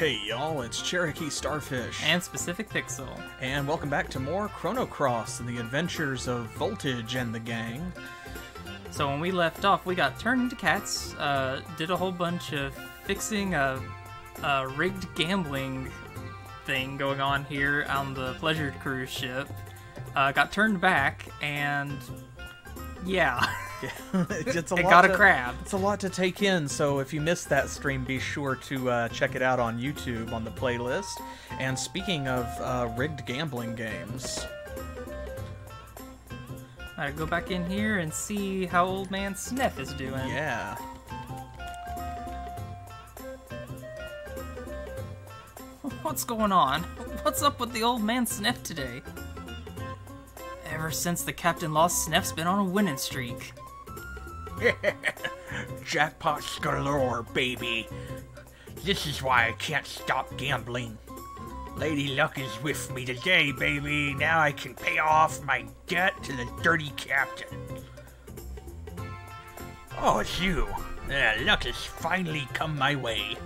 Hey y'all, it's CherokeeStarfish. And SpecificPixel. And welcome back to more Chrono Cross and the adventures of Voltij and the gang. So when we left off, we got turned into cats, did a whole bunch of fixing a rigged gambling thing going on here on the pleasure cruise ship. Got turned back, and yeah. Got a crab. It's a lot to take in, so if you missed that stream, be sure to check it out on YouTube on the playlist. And speaking of rigged gambling games... Alright, go back in here and see how old man Sniff is doing. Yeah. What's going on? What's up with the old man Sniff today? Ever since the captain lost, Sniff's been on a winning streak. Jackpots galore, baby. This is why I can't stop gambling. Lady Luck is with me today, baby. Now I can pay off my debt to the dirty captain. Oh, it's you. Luck has finally come my way.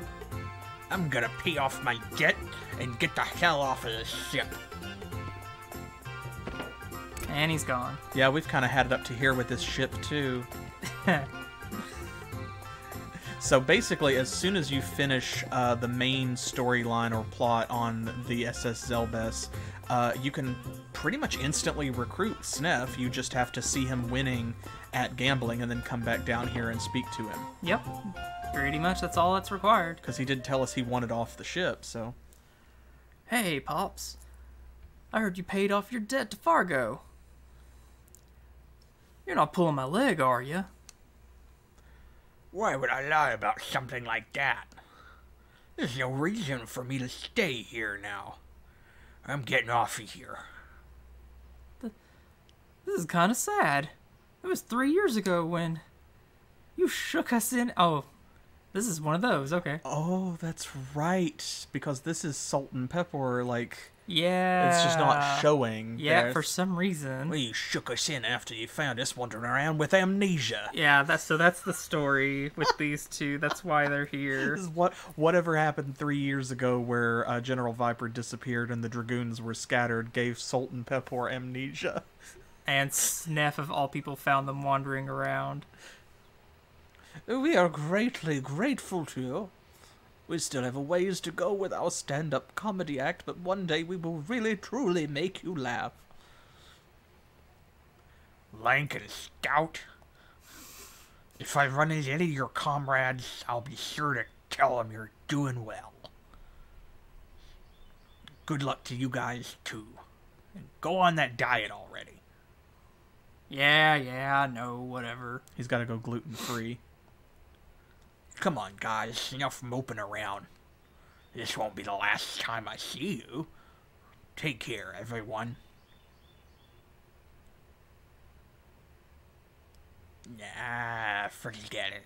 I'm gonna pay off my debt and get the hell off of this ship. And he's gone. Yeah, we've kind of had it up to here with this ship, too. So basically, as soon as you finish the main storyline or plot on the SS Zelbes, you can pretty much instantly recruit Sniff. You just have to see him winning at gambling and then come back down here and speak to him. Yep. Pretty much that's all that's required. Because he did tell us he wanted off the ship, so... Hey, Pops. I heard you paid off your debt to Fargo. You're not pulling my leg, are you? Why would I lie about something like that? There's no reason for me to stay here now. I'm getting off of here. This is kind of sad. It was 3 years ago when you shook us in. Oh, this is one of those. Okay. Oh, that's right. Because this is Salt and Pepper, like... Yeah. It's just not showing. Yeah, for some reason. Well, you shook us in after you found us wandering around with amnesia. Yeah, that's the story with these two. That's why they're here. This is whatever happened 3 years ago where General Viper disappeared and the Dragoons were scattered gave Salt and Pepper amnesia. And Sniff, of all people, found them wandering around. We are greatly grateful to you. We still have a ways to go with our stand-up comedy act, but one day we will really, truly make you laugh. Lank and stout. If I run into any of your comrades, I'll be sure to tell them you're doing well. Good luck to you guys, too. And go on that diet already. Yeah, no, whatever. He's got to go gluten-free. Come on, guys. Enough moping around. This won't be the last time I see you. Take care, everyone. Nah, forget it.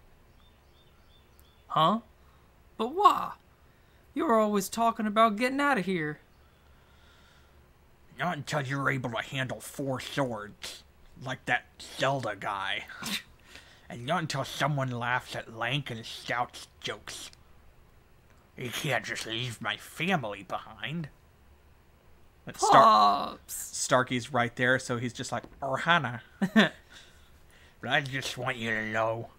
Huh? But why? You were always talking about getting out of here. Not until you're able to handle 4 swords. Like that Zelda guy. And not until someone laughs at Lank and Stout's jokes. You can't just leave my family behind. Pops! Starkey's right there, so he's just like, Ohana. But I just want you to know,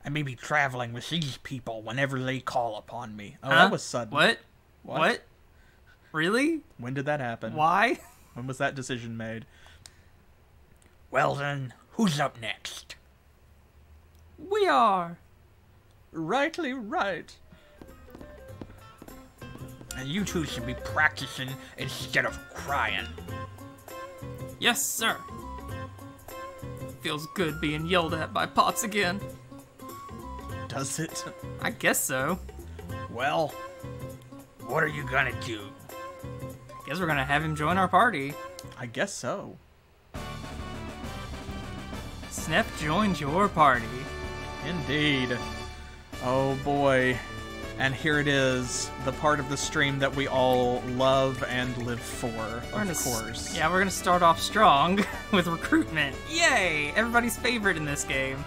I may be traveling with these people whenever they call upon me. Oh, that was sudden. What? Really? When did that happen? Why? When was that decision made? Well then, who's up next? We are. Rightly right. And you two should be practicing instead of crying. Yes, sir. Feels good being yelled at by Pops again. Does it? I guess so. Well, what are you gonna do? Guess we're gonna have him join our party. I guess so. Sniff joins your party. Indeed. Oh boy. And here it is, the part of the stream that we all love and live for, of course. Yeah, we're gonna start off strong with recruitment. Yay! Everybody's favorite in this game.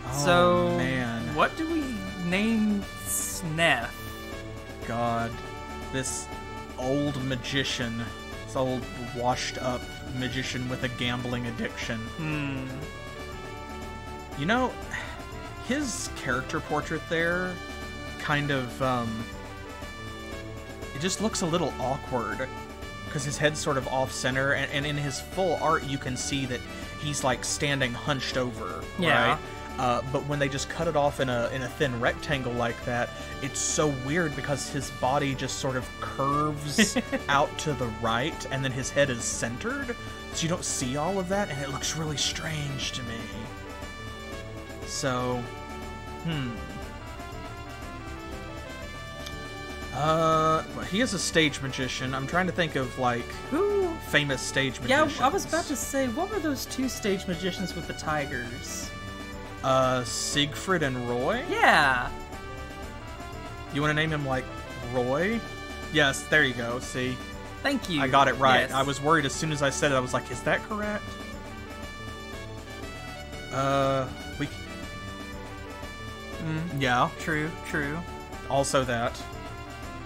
Oh, So, man. what do we name Sniff? god. This old magician. This old washed-up magician with a gambling addiction. You know, his character portrait there kind of, it just looks a little awkward. Because his head's sort of off-center, and in his full art you can see that he's, like, standing hunched over, Yeah. right? But when they just cut it off in a thin rectangle like that, it's so weird because his body just sort of curves out to the right, and then his head is centered, so you don't see all of that, and it looks really strange to me. So, he is a stage magician. I'm trying to think of, like, Who? famous stage Yeah, magicians. I was about to say, what were those two stage magicians with the tigers? Siegfried and Roy? Yeah. You want to name him, like, Roy? Yes, there you go, see? Thank you. I got it right. Yes. I was worried as soon as I said it, I was like, is that correct? Yeah, True, true. also that.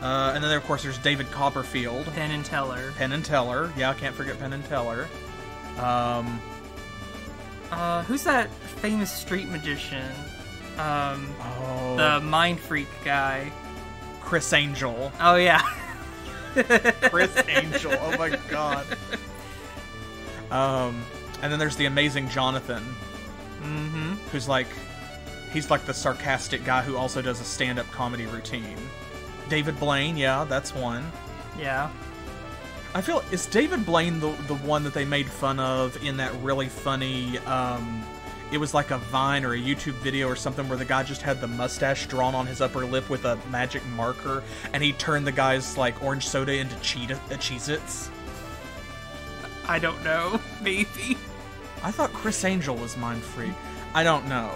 And then, of course, there's David Copperfield. Penn and Teller. Penn and Teller. Yeah, I can't forget Penn and Teller. Who's that famous street magician? Oh, The mind freak guy. Chris Angel. Oh, yeah. Chris Angel. Oh my god. And then there's the amazing Jonathan, who's like, he's like the sarcastic guy who also does a stand-up comedy routine. David Blaine, yeah, that's one. Yeah. I feel, is David Blaine the one that they made fun of in that really funny, it was like a Vine or a YouTube video or something where the guy just had the mustache drawn on his upper lip with a magic marker, and he turned the guy's, like, orange soda into Cheez-Its? I don't know. Maybe. I thought Chris Angel was Mind Freak. I don't know.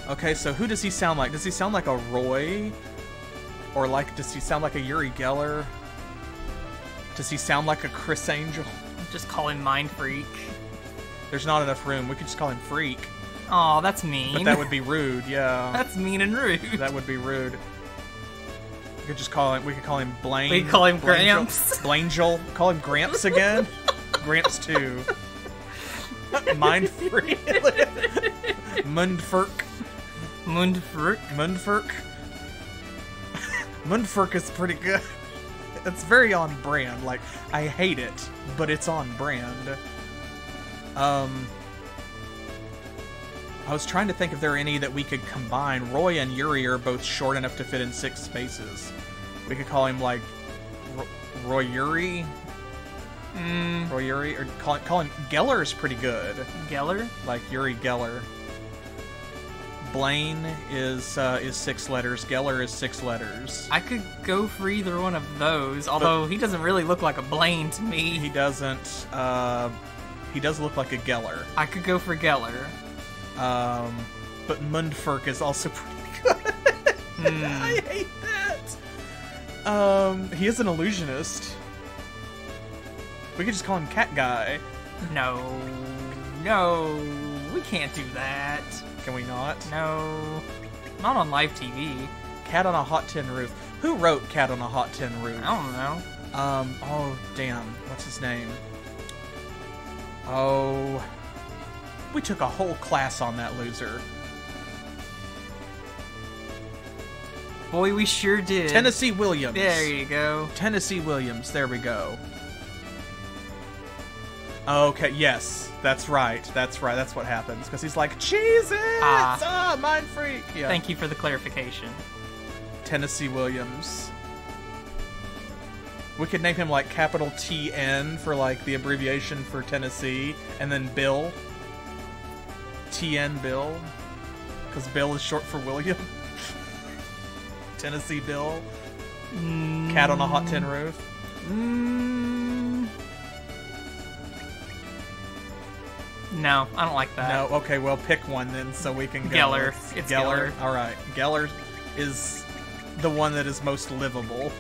Okay, so who does he sound like? Does he sound like a Roy? Or, like, does he sound like a Uri Geller? Does he sound like a Chris Angel? Just call him mind freak. There's not enough room. We could just call him Freak. Aw, that's mean. But that would be rude, yeah. That's mean and rude. That would be rude. We could just call him, we could call him Blaine. We call him Blangel. Gramps. Blangel. Call him Gramps again? Gramps 2. Mind Freak. Mundfurk. Mundfurk. Mundfurk. Mundfurk is pretty good. It's very on brand. Like, I hate it, but it's on brand. I was trying to think if there are any that we could combine. Roy and Yuri are both short enough to fit in 6 spaces. We could call him, like, Roy Yuri? Roy Yuri? Or call him... Geller is pretty good. Geller? Like Yuri Geller. Blaine is 6 letters. Geller is 6 letters. I could go for either one of those, although he doesn't really look like a Blaine to me. He doesn't. He does look like a Geller. I could go for Geller. But Mundfurk is also pretty good. I hate that. He is an illusionist. We could just call him Cat Guy. No, we can't do that. Can we not? No, not on live TV. Cat on a Hot Tin Roof. Who wrote Cat on a Hot Tin Roof? I don't know. Oh, damn. What's his name? Oh, we took a whole class on that loser. Boy, we sure did. Tennessee Williams. There you go. Tennessee Williams. There we go. Okay, yes. That's right. That's right. That's what happens. Because he's like, Jesus! Mind freak! Yeah. Thank you for the clarification. Tennessee Williams. We could name him, like, capital TN for, like, the abbreviation for Tennessee. And then Bill. TN Bill. Because Bill is short for William. Tennessee Bill. Cat on a Hot Tin Roof. No, I don't like that. No, okay, well, pick one then so we can go. Geller. It's Geller. Alright, Geller is the one that is most livable.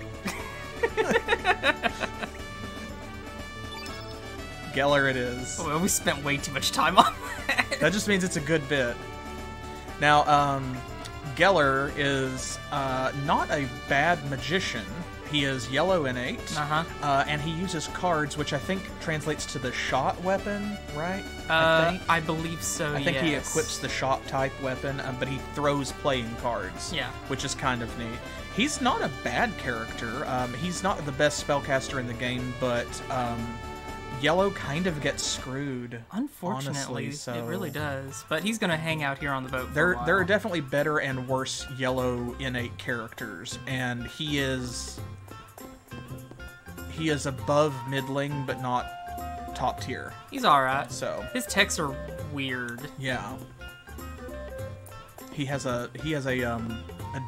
Geller it is. Well, we spent way too much time on that. That just means it's a good bit. Now, Geller is not a bad magician. He is yellow innate, and he uses cards, which I think translates to the shot weapon, right? I believe so, I think he equips the shot type weapon, but he throws playing cards, which is kind of neat. He's not a bad character. He's not the best spellcaster in the game, but yellow kind of gets screwed. Unfortunately, honestly, it really does. But he's going to hang out here on the boat for there a while. are definitely better and worse yellow innate characters, and he is above middling, but not top tier. He's alright. So his techs are weird. Yeah. He has a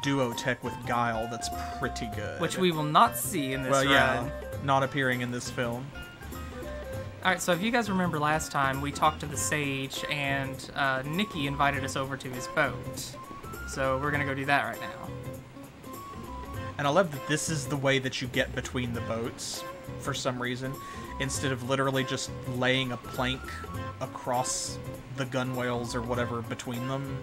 duo tech with Guile that's pretty good. Which we will not see in this run. Yeah, not appearing in this film. Alright, so if you guys remember last time, we talked to the Sage, and Nikki invited us over to his boat. So we're gonna go do that right now. And I love that this is the way that you get between the boats, for some reason. Instead of literally just laying a plank across the gunwales or whatever between them,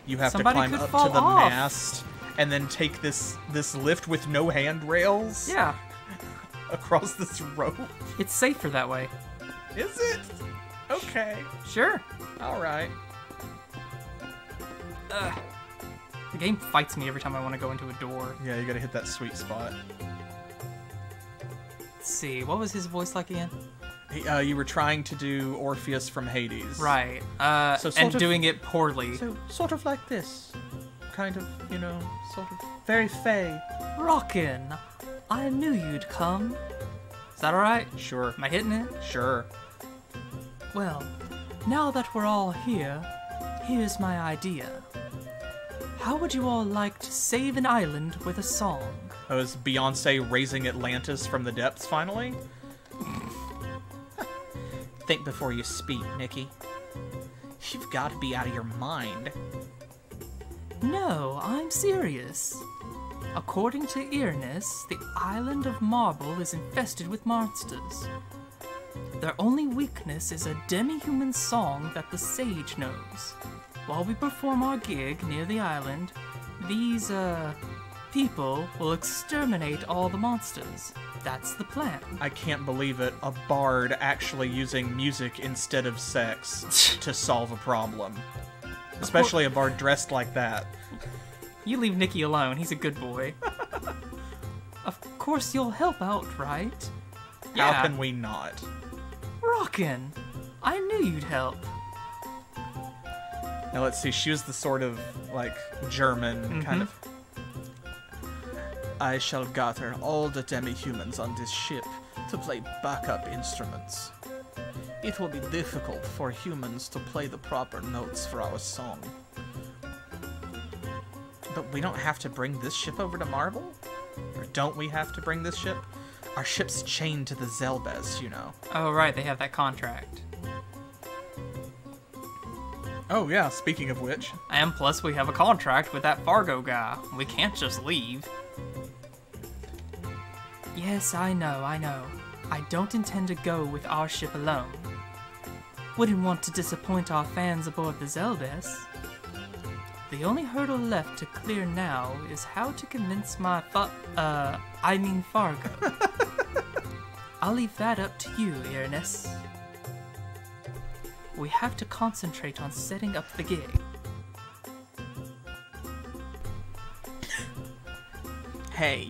you have to climb up to the mast and then take this lift with no handrails. Yeah. Across this rope. It's safer that way. Is it? Okay. Sure. Alright. The game fights me every time I want to go into a door. Yeah, you gotta hit that sweet spot. Let's see, what was his voice like again? You were trying to do Orpheus from Hades. Right. And doing it poorly. So, sort of like this. Kind of, sort of very fey. Rockin', I knew you'd come. Is that alright? Sure. Am I hitting it? Sure. Well, now that we're all here, here's my idea. How would you all like to save an island with a song? Oh, is Beyonce raising Atlantis from the depths finally? Think before you speak, Nikki. You've got to be out of your mind. No, I'm serious. According to Earnest, the island of Marble is infested with monsters. Their only weakness is a demi-human song that the Sage knows. While we perform our gig near the island, these, people will exterminate all the monsters. That's the plan. I can't believe it. A bard actually using music instead of sex to solve a problem. Especially a bard dressed like that. You leave Nikki alone. He's a good boy. Of course you'll help out, right? How can we not? Rockin'! I knew you'd help. Now let's see, she was the sort of, German kind of... I shall gather all the demi-humans on this ship to play backup instruments. It will be difficult for humans to play the proper notes for our song. But we don't have to bring this ship over to Marble? Or don't we have to bring this ship? Our ship's chained to the Zelbes, Oh, right, they have that contract. Oh, yeah, speaking of which. And plus, we have a contract with that Fargo guy. We can't just leave. Yes, I know. I don't intend to go with our ship alone. Wouldn't want to disappoint our fans aboard the Zelbes. The only hurdle left to clear now is how to convince my Fargo. I'll leave that up to you, Ernest. We have to concentrate on setting up the gig. Hey,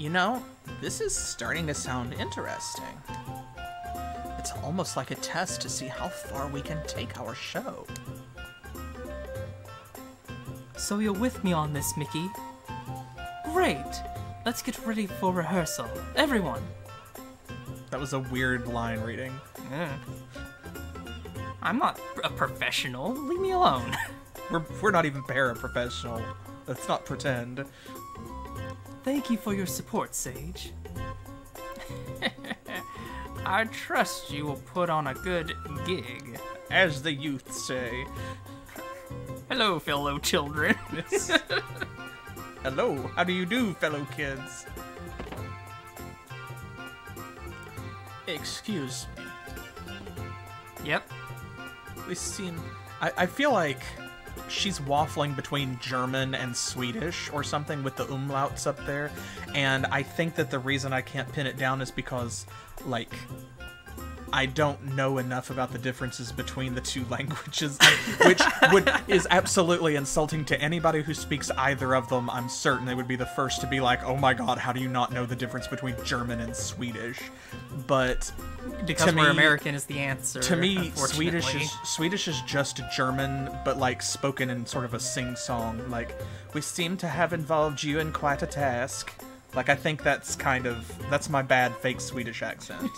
this is starting to sound interesting. It's almost like a test to see how far we can take our show. So you're with me on this, Mickey? Great! Let's get ready for rehearsal. Everyone! That was a weird line reading. I'm not a professional. Leave me alone. We're not even paraprofessional. Let's not pretend. Thank you for your support, Sage. I trust you will put on a good gig. As the youth say. Hello, fellow children. Hello, how do you do, fellow kids? Excuse me. Yep. We seem... I feel like she's waffling between German and Swedish or something with the umlauts up there, and I think that the reason I can't pin it down is because, like, I don't know enough about the differences between the two languages, which is absolutely insulting to anybody who speaks either of them. I'm certain they would be the first to be like, oh my god, how do you not know the difference between German and Swedish? But because we're American is the answer. To me, Swedish is just German, but like spoken in sort of a sing-song. Like, we seem to have involved you in quite a task. Like, I think that's my bad fake Swedish accent.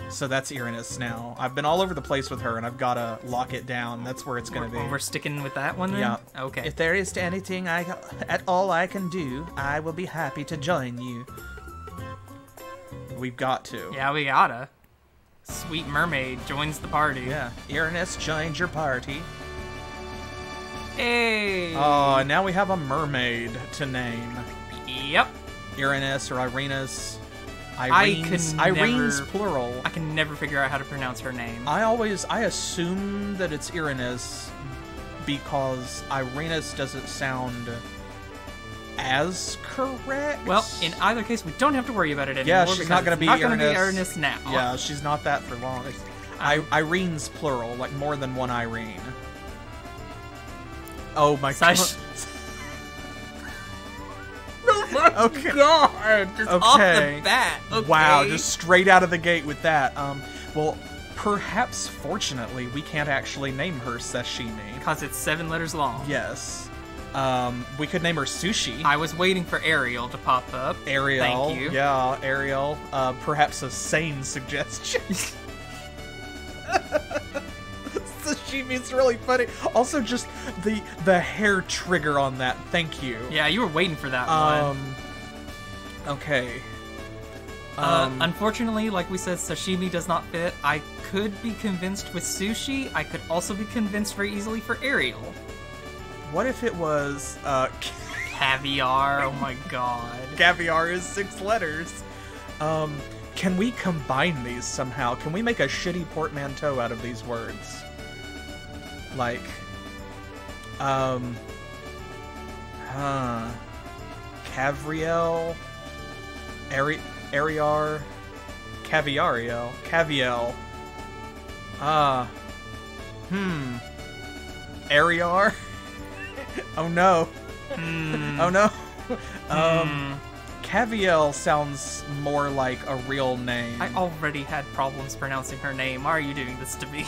So that's Irenaeus now. I've been all over the place with her, and I've got to lock it down. That's where it's going to be. We're sticking with that one then? Yeah. Okay. If there is anything at all I can do, I will be happy to join you. We've got to. Yeah, we gotta. Sweet Mermaid joins the party. Yeah. Irenaeus joins your party. Hey! Oh, now we have a mermaid to name. Yep. Irenaeus or Irenaeus. Irene's plural. I can never figure out how to pronounce her name. I assume that it's Irenaeus because Irenaeus doesn't sound as correct. Well, in either case, we don't have to worry about it anymore. Yeah, she's not going to be Irenaeus now. Yeah, she's not that for long. Irene's plural, like more than one Irene. Oh my god. Okay. God, just off the bat. Okay. Wow, just straight out of the gate with that. Well, perhaps, fortunately, we can't actually name her Sashimi. Because it's 7 letters long. Yes. We could name her Sushi. I was waiting for Ariel to pop up. Ariel. Thank you. Yeah, Ariel. Perhaps a sane suggestion. Sashimi's really funny. Also, just the hair trigger on that. Thank you. Yeah, you were waiting for that one. Okay. Unfortunately, like we said, sashimi does not fit. I could be convinced with sushi. I could also be convinced very easily for Ariel. What if it was caviar? Oh my god. Caviar is 6 letters. Can we combine these somehow? Can we make a shitty portmanteau out of these words? Like, Cavriel, Ariar, Caviariel, Caviel, Ariar? Oh no. Oh no. Caviel sounds more like a real name. I already had problems pronouncing her name. Why are you doing this to me?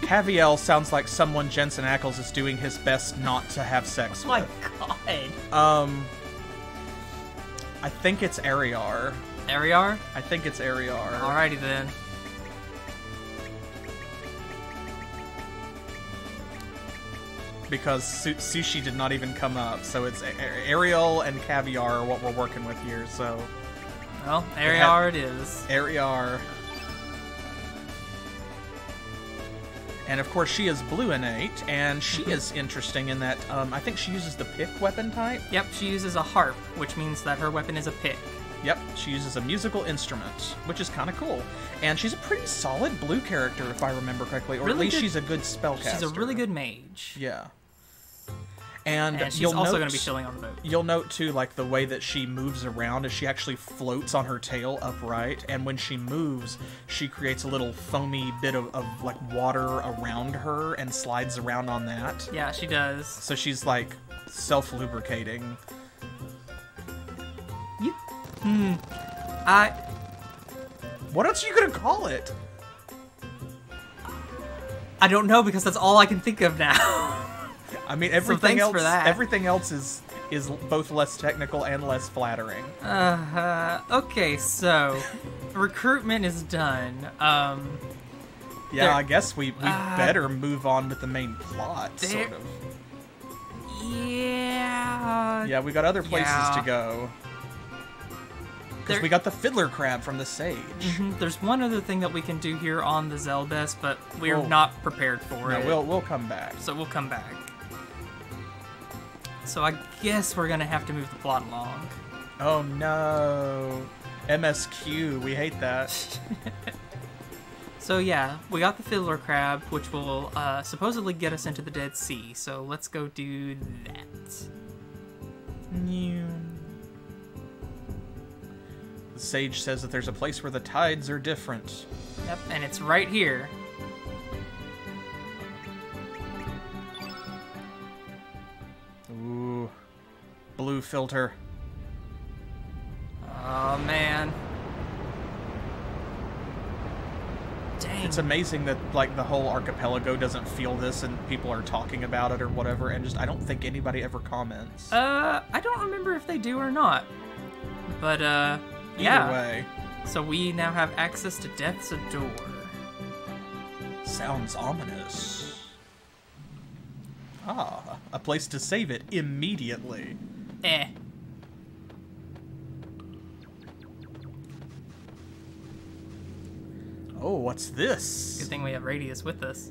Caviel sounds like someone Jensen Ackles is doing his best not to have sex with. Oh my god. I think it's Ariar. Ariar? I think it's Ariar. Alrighty then. Because sushi did not even come up, so it's Ariel and Caviar are what we're working with here, so... Well, Ariar it is. Ariar. And of course she is blue innate, and she is interesting in that I think she uses the pick weapon type. Yep, she uses a harp, which means that her weapon is a pick. Yep, she uses a musical instrument, which is kind of cool. And she's a pretty solid blue character, if I remember correctly, or really at least she's a good spellcaster. She's a really good mage. Yeah. And she's also going to be chilling on the boat. You'll note, too, like, the way that she moves around is she actually floats on her tail upright, and when she moves, she creates a little foamy bit of like, water around her and slides around on that. Yeah, she does. So she's, like, self-lubricating. What else are you gonna call it? I don't know, because that's all I can think of now. I mean, everything else is both less technical and less flattering. Okay, so recruitment is done. Yeah, I guess we better move on with the main plot, sort of. Yeah. Yeah, we got other places to go. Because we got the fiddler crab from the sage. There's one other thing that we can do here on the Zelbest, but we're not prepared for it. No, we'll come back. So we'll come back. So I guess we're gonna have to move the plot along. Oh no. MSQ, we hate that. So yeah, we got the fiddler crab, which will supposedly get us into the Dead Sea. So let's go do that. The sage says that there's a place where the tides are different. Yep, and it's right here. Ooh. Blue filter. Oh man. Dang. It's amazing that, like, the whole archipelago doesn't feel this and people are talking about it or whatever, and just, I don't think anybody ever comments. I don't remember if they do or not. But, Either yeah. way. So we now have access to Death's Door. Sounds ominous. Ah, a place to save it immediately. Oh, what's this? Good thing we have Radius with us.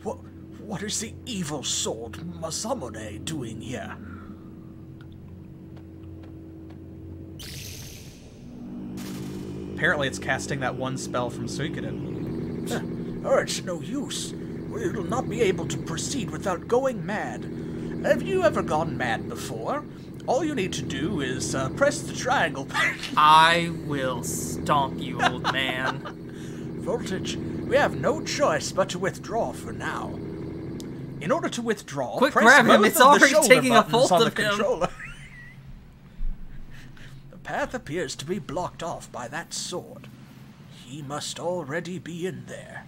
What is the evil sword Masamune doing here? Apparently it's casting that one spell from Suikoden. Oh, it's no use. We'll not be able to proceed without going mad. Have you ever gone mad before? All you need to do is press the triangle. I will stomp you, old man. Voltage, we have no choice but to withdraw for now. In order to withdraw, Quick, press grab him, both it's of the already shoulder taking a buttons hold on of the him. controller. The path appears to be blocked off by that sword. He must already be in there.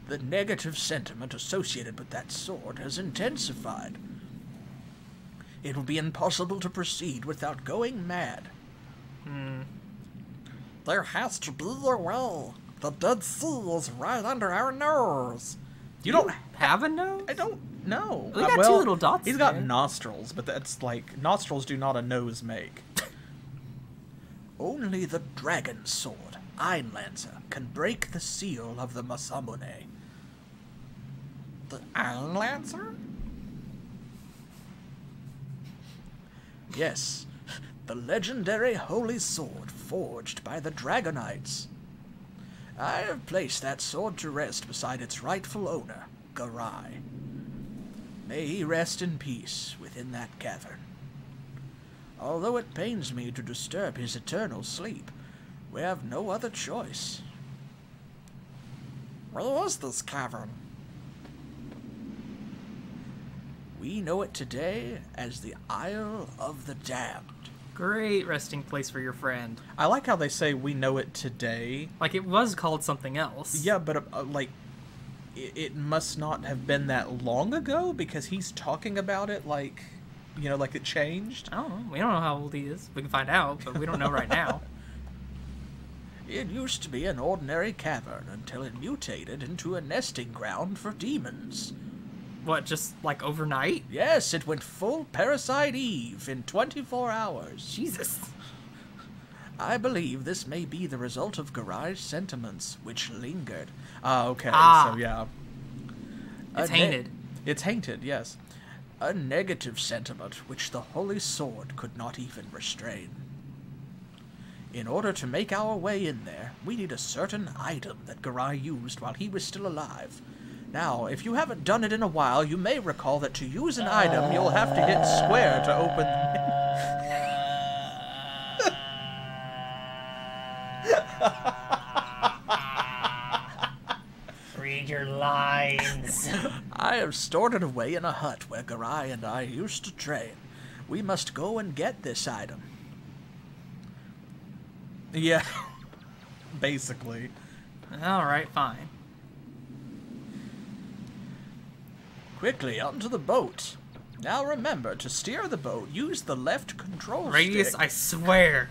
The negative sentiment associated with that sword has intensified. It will be impossible to proceed without going mad. There has to be a way. The Dead Sea is right under our nose. You don't Have a nose? I don't know. We got two little dots He's got there. nostrils, but that's like, nostrils do not a nose make. Only the dragon sword, Einlancer, can break the seal of the Masamune. The Einlancer? Yes, the legendary holy sword forged by the Dragonites. I have placed that sword to rest beside its rightful owner, Garai. May he rest in peace within that cavern. Although it pains me to disturb his eternal sleep, we have no other choice. Where is this cavern? We know it today as the Isle of the Damned. Great resting place for your friend. I like how they say we know it today. Like, it was called something else. Yeah, but like, it must not have been that long ago because he's talking about it like, you know, like it changed. I don't know. We don't know how old he is. We can find out, but we don't know right now. It used to be an ordinary cavern until it mutated into a nesting ground for demons. What, just like overnight? Yes, it went full Parasite Eve in 24 hours. Jesus. I believe this may be the result of Garai's sentiments, which lingered. Okay, Ah. so yeah. It's A ne- tainted. It's tainted, yes. A negative sentiment which the Holy Sword could not even restrain. In order to make our way in there, we need a certain item that Garai used while he was still alive. Now, if you haven't done it in a while, you may recall that to use an item, you'll have to hit square to open Read your lines. I have stored it away in a hut where Garai and I used to train. We must go and get this item. Yeah. Basically. Alright, fine. Quickly, onto the boat. Now remember, to steer the boat, use the left control Radius, stick. I swear.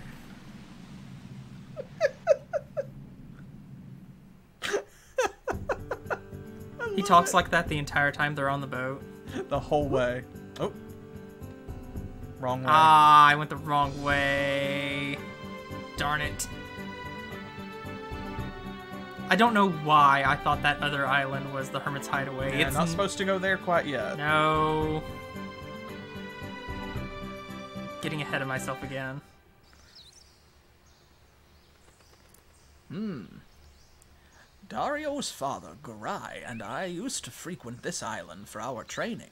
He talks like that the entire time they're on the boat. The whole way. Oh. Wrong way. Ah, I went the wrong way. Darn it. I don't know why I thought that other island was the Hermit's Hideaway. Yeah, It's not supposed to go there quite yet. No. Getting ahead of myself again. Dario's father, Garai, and I used to frequent this island for our training.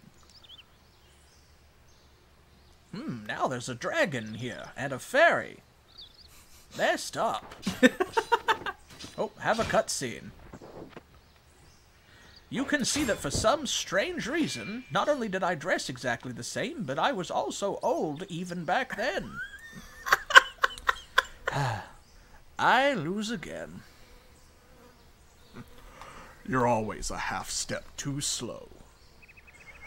Now there's a dragon here, and a fairy. Messed up. Oh, have a cutscene. You can see that for some strange reason, not only did I dress exactly the same, but I was also old even back then. I lose again. You're always a half step too slow.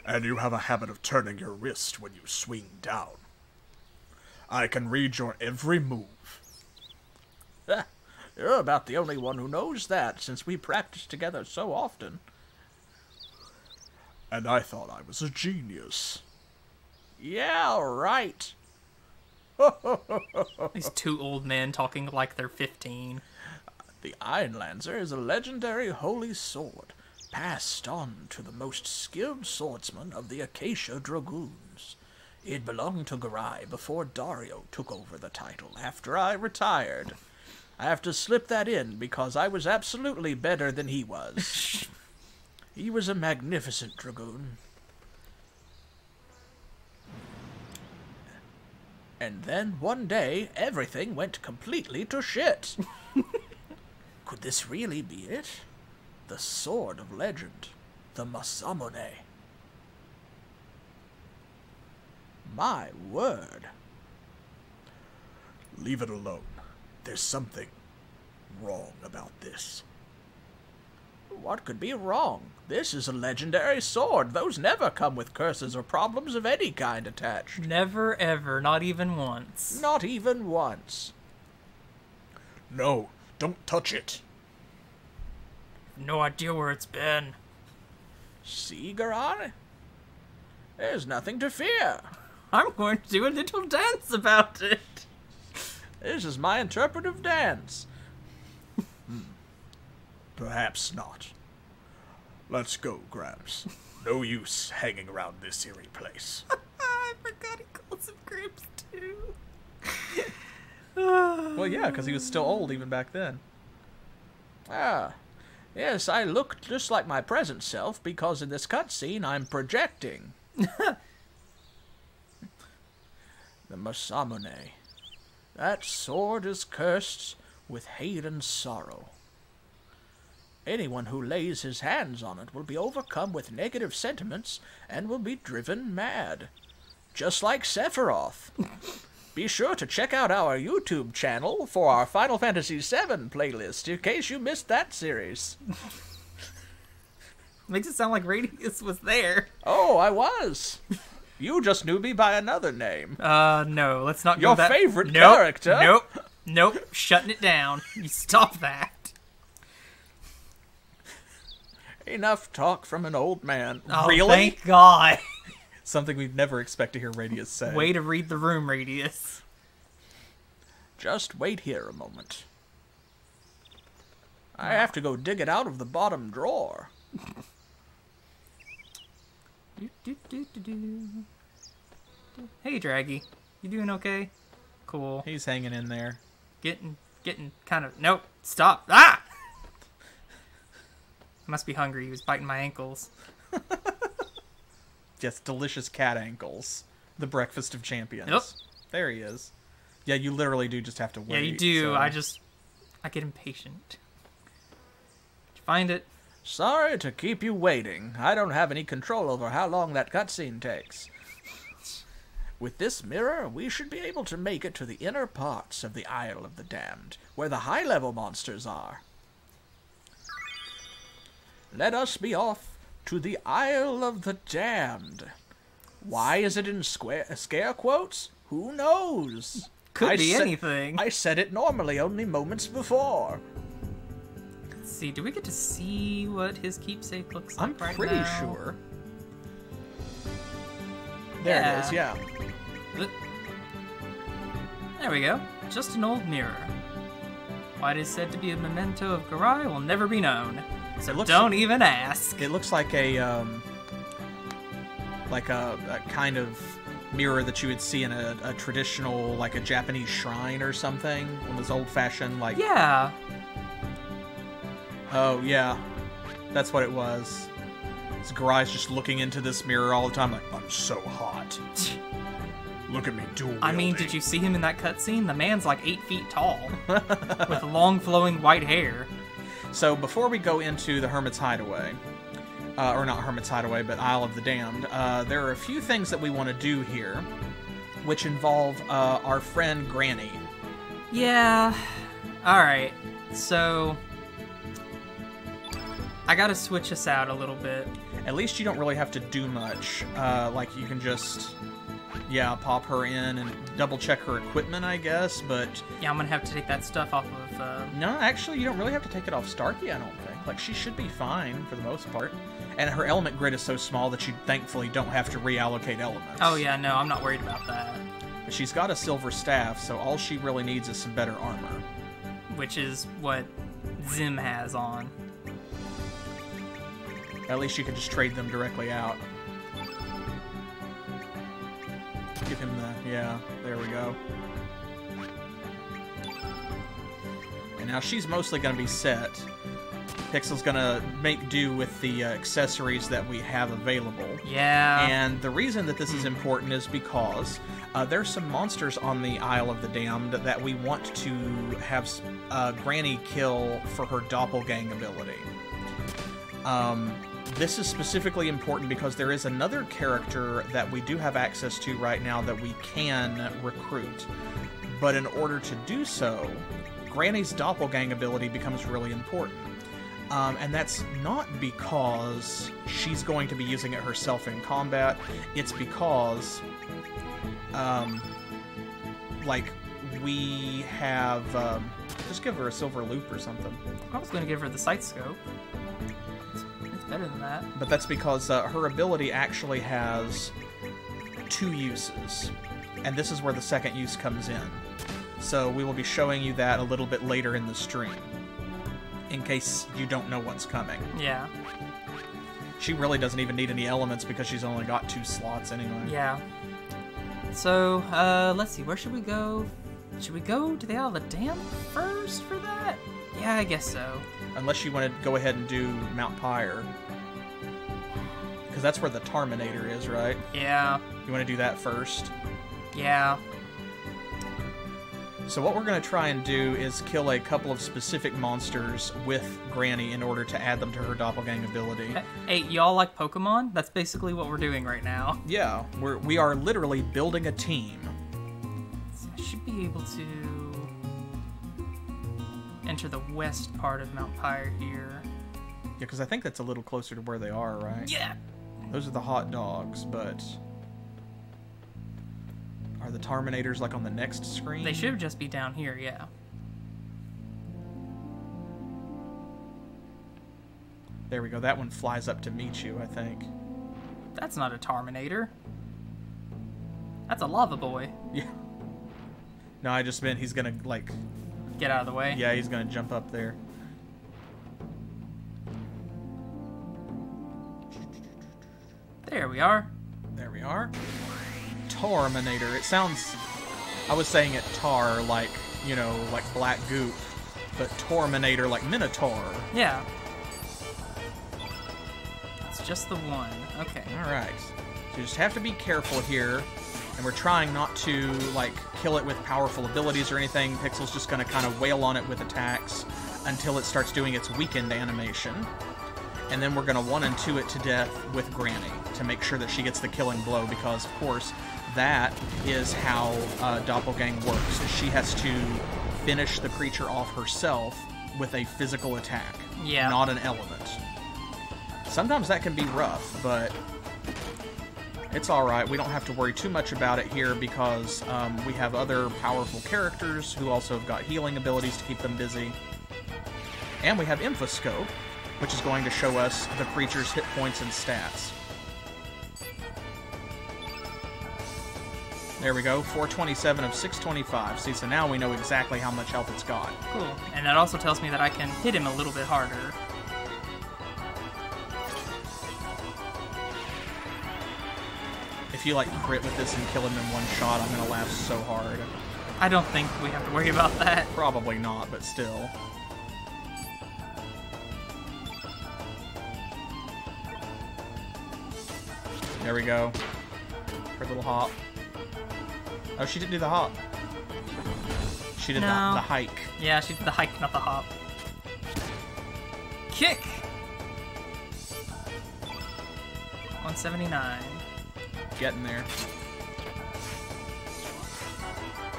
And you have a habit of turning your wrist when you swing down. I can read your every move. You're about the only one who knows that, since we practice together so often. And I thought I was a genius. Yeah, right. These two old men talking like they're 15. The Ironlancer is a legendary holy sword, passed on to the most skilled swordsman of the Acacia Dragoons. It belonged to Garai before Dario took over the title after I retired. I have to slip that in because I was absolutely better than he was. He was a magnificent dragoon. And then one day, everything went completely to shit. Could this really be it? The sword of legend. The Masamune. My word. Leave it alone. There's something wrong about this. What could be wrong? This is a legendary sword. Those never come with curses or problems of any kind attached. Never ever, not even once. Not even once. No, don't touch it. No idea where it's been. See, Garai? There's nothing to fear. I'm going to do a little dance about it. This is my interpretive dance. Perhaps not. Let's go, Gramps. No use hanging around this eerie place. I forgot he calls him Gramps too. Well, yeah, because he was still old even back then. Ah, yes, I look just like my present self because in this cutscene I'm projecting. The Masamune. That sword is cursed with hate and sorrow. Anyone who lays his hands on it will be overcome with negative sentiments and will be driven mad. Just like Sephiroth. Be sure to check out our YouTube channel for our Final Fantasy VII playlist in case you missed that series. Makes it sound like Radius was there. Oh, I was. You just knew me by another name. No, let's not go Your that... favorite Nope, character. Nope, shutting it down. You stop that. Enough talk from an old man. Oh, Really? Thank God. Something we'd never expect to hear Radius say. Way to read the room, Radius. Just wait here a moment. I have to go dig it out of the bottom drawer. Hey, Draggy. You doing okay? Cool. He's hanging in there. Getting kind of... Nope. Stop. Ah! Must be hungry. He was biting my ankles. Yes, delicious cat ankles. The breakfast of champions. Yep. There he is. Yeah, you literally do just have to wait. Yeah, you do. so- I get impatient. Did you find it? Sorry to keep you waiting. I don't have any control over how long that cutscene takes. With this mirror, we should be able to make it to the inner parts of the Isle of the Damned, where the high-level monsters are. Let us be off to the Isle of the Damned. Why is it in scare quotes? Who knows? Could be anything. I said it normally only moments before. Let's see. Do we get to see what his keepsake looks like I'm right pretty now? sure. There it is, yeah. There we go. Just an old mirror. Why it is said to be a memento of Garai will never be known. So don't even ask. It looks like a kind of mirror that you would see in a traditional, like a Japanese shrine or something. One of those old-fashioned, like... Yeah. Oh, yeah. That's what it was. This Garai's just looking into this mirror all the time like, I'm so hot. Look at me dual I mean, did you see him in that cutscene? The man's like 8 feet tall, with long flowing white hair. So before we go into the Hermit's Hideaway, or not Hermit's Hideaway, but Isle of the Damned, there are a few things that we want to do here, which involve our friend Granny. Yeah. Alright. So, I gotta switch us out a little bit. At least you don't really have to do much. Like, you can just, yeah, pop her in and double-check her equipment, I guess, but... Yeah, I'm gonna have to take that stuff off of, No, actually, you don't really have to take it off Starkey, I don't think. Like, she should be fine, for the most part. And her element grid is so small that you thankfully don't have to reallocate elements. Oh yeah, no, I'm not worried about that. But she's got a silver staff, so all she really needs is some better armor. Which is what Zim has on. At least you can just trade them directly out. Give him the... yeah, there we go. And now she's mostly going to be set. Pixel's going to make do with the accessories that we have available. Yeah. And the reason that this is important is because there's some monsters on the Isle of the Damned that we want to have Granny kill for her doppelgang ability. This is specifically important because there is another character that we do have access to right now that we can recruit. But in order to do so, Granny's doppelgang ability becomes really important. And that's not because she's going to be using it herself in combat. It's because, like, we have... just give her a silver loop or something. I was going to give her the sight scope. It's better than that. But that's because her ability actually has 2 uses. And this is where the second use comes in. So we will be showing you that a little bit later in the stream, in case you don't know what's coming. Yeah. She really doesn't even need any elements because she's only got 2 slots anyway. Yeah. So, let's see, where should we go? Should we go to the Isle of the Damned first for that? Yeah, I guess so. Unless you want to go ahead and do Mount Pyre. Because that's where the Terminator is, right? Yeah. You want to do that first? Yeah. So what we're going to try and do is kill a couple of specific monsters with Granny in order to add them to her doppelgang ability. Hey, y'all like Pokemon? That's basically what we're doing right now. Yeah, we are literally building a team. So I should be able to enter the west part of Mount Pyre here. Yeah, because I think that's a little closer to where they are, right? Yeah! Those are the hot dogs, but... Are the Terminators, like, on the next screen? They should just be down here, yeah. There we go. That one flies up to meet you, I think. That's not a Terminator. That's a lava boy. Yeah. No, I just meant he's gonna, like... Get out of the way. Yeah, he's gonna jump up there. There we are. There we are. Terminator. It sounds... I was saying it tar, like, you know, like black goop. But Terminator, like Minotaur. Yeah. It's just the one. Okay. Alright. So you just have to be careful here. And we're trying not to, like, kill it with powerful abilities or anything. Pixel's just going to kind of wail on it with attacks until it starts doing its weakened animation. And then we're going to 1 and 2 it to death with Granny to make sure that she gets the killing blow because, of course, that is how Doppelgang works. Is she has to finish the creature off herself with a physical attack, yeah, not an element. Sometimes that can be rough, but it's alright. We don't have to worry too much about it here because we have other powerful characters who also have got healing abilities to keep them busy. And we have Infoscope, which is going to show us the creature's hit points and stats. There we go, 427 of 625. See, so now we know exactly how much health it's got. Cool. And that also tells me that I can hit him a little bit harder. If you, like, crit with this and kill him in one shot, I'm gonna laugh so hard. I don't think we have to worry about that. Probably not, but still. There we go. Her little hop. Oh, she didn't do the hop. She did the hike. Yeah, she did the hike, not the hop. Kick! 179. Getting there.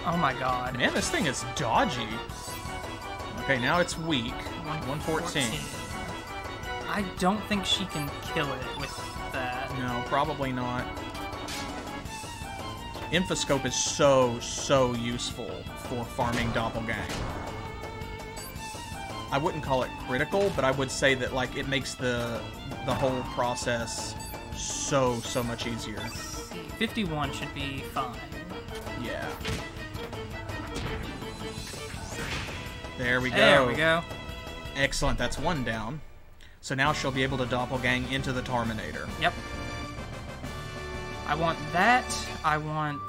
Oh my god. Man, this thing is dodgy. Okay, now it's weak. 114. I don't think she can kill it with that. No, probably not. Infoscope is so useful for farming Doppelgang. I wouldn't call it critical, but I would say that like it makes the whole process so much easier. 51 should be fine. Yeah. There we go. There we go. Excellent, that's one down. So now she'll be able to doppelgang into the Terminator. Yep. I want that. I want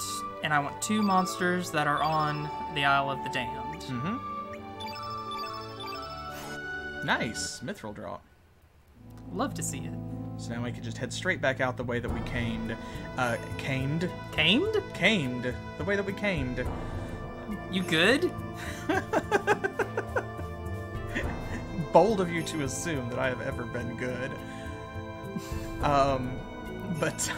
2 monsters that are on the Isle of the Damned. Mm-hmm. Nice. Mithril drop. Love to see it. So now we can just head straight back out the way that we caned. Caned? Caned? Caned. The way that we caned. You good? Bold of you to assume that I have ever been good. But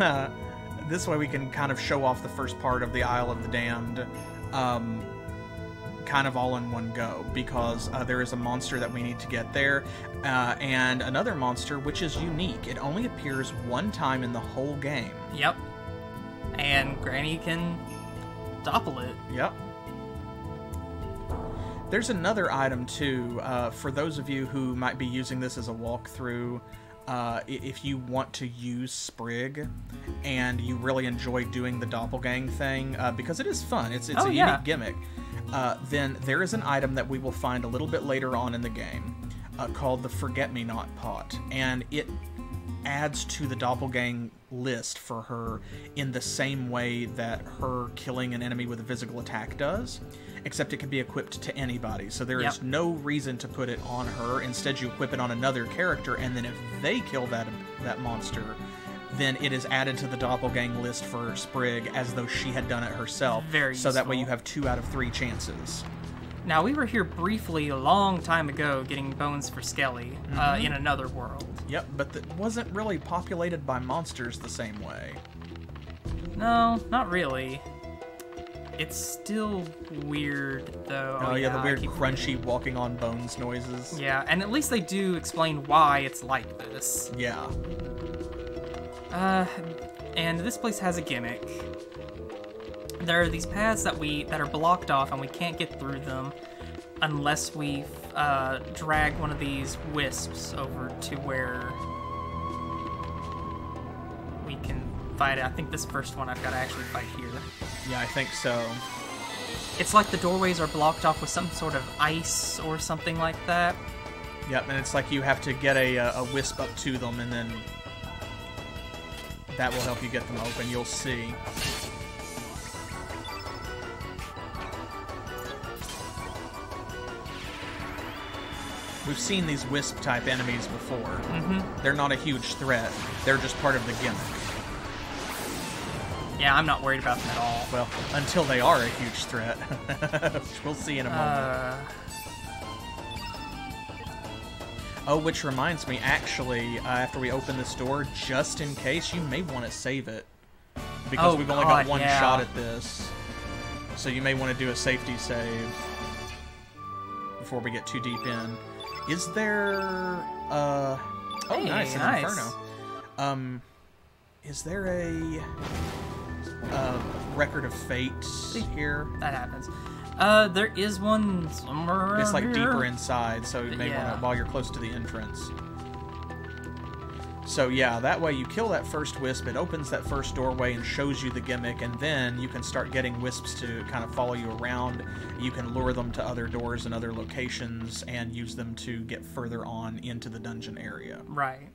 this way we can kind of show off the first part of the Isle of the Damned kind of all in one go, because there is a monster that we need to get there, and another monster which is unique. It only appears one time in the whole game. Yep. And Granny can doppel it. Yep. There's another item too, for those of you who might be using this as a walkthrough. If you want to use Sprig and you really enjoy doing the doppelgang thing, because it is fun, it's a unique gimmick, then there is an item that we will find a little bit later on in the game called the Forget-Me-Not Pot, and it adds to the doppelgang list for her in the same way that her killing an enemy with a physical attack does, except it can be equipped to anybody, so there is no reason to put it on her. Instead, you equip it on another character, and then if they kill that monster, then it is added to the doppelgang list for Sprig as though she had done it herself. Very so that way useful. you have 2 out of 3 chances. Now, we were here briefly a long time ago getting bones for Skelly in another world. Yep, but it wasn't really populated by monsters the same way. No, not really. It's still weird, though. Oh yeah, the weird crunchy walking on bones noises. Yeah, and at least they do explain why it's like this. Yeah. And this place has a gimmick. There are these paths that are blocked off, and we can't get through them unless we drag one of these wisps over to where we can fight it. I think this first one I've got to actually fight here. Yeah, I think so. It's like the doorways are blocked off with some sort of ice or something like that. Yep, and it's like you have to get a wisp up to them, and then that will help you get them open. You'll see. We've seen these wisp-type enemies before. Mm-hmm. They're not a huge threat. They're just part of the gimmick. Yeah, I'm not worried about them at all. Well, until they are a huge threat. Which we'll see in a moment. Oh, which reminds me, actually, after we open this door, just in case, you may want to save it. Because we've only got one shot at this. So you may want to do a safety save before we get too deep in. Is there... oh, hey, nice, an nice. Inferno. Is there a record of fate here? That happens. There is one somewhere around It's like here. deeper inside, so you may want to, while you're close to the entrance. So yeah, that way you kill that first wisp, it opens that first doorway and shows you the gimmick, and then you can start getting wisps to kind of follow you around. You can lure them to other doors and other locations and use them to get further on into the dungeon area. Right.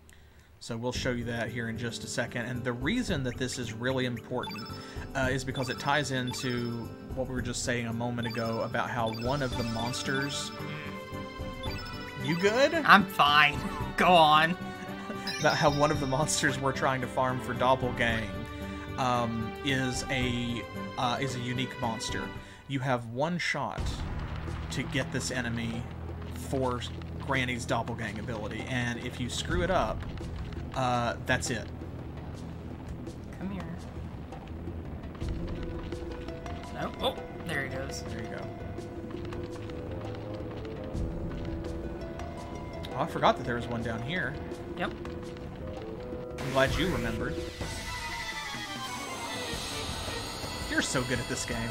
So we'll show you that here in just a second. And the reason that this is really important is because it ties into what we were just saying a moment ago about how one of the monsters... You good? I'm fine. Go on. about how one of the monsters we're trying to farm for Doppelgang is a unique monster. You have one shot to get this enemy for Granny's Doppelgang ability, and if you screw it up, that's it. Come here. No. Oh, there he goes. There you go. Oh, I forgot that there was one down here. Yep. I'm glad you remembered. You're so good at this game.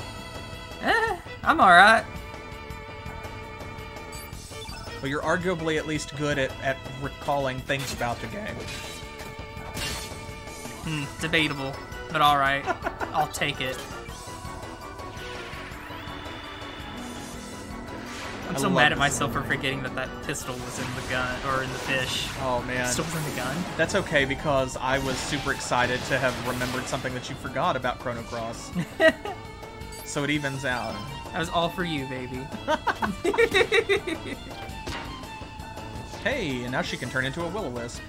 I'm alright. But you're arguably at least good at recalling things about the game. Debatable, but alright. I'll take it. I'm so mad at myself for forgetting that pistol was in the gun, or in the fish. Oh, man. Still was in the gun? That's okay, because I was super excited to have remembered something that you forgot about Chrono Cross. So it evens out. That was all for you, baby. Hey, and now she can turn into a will-o-wisp.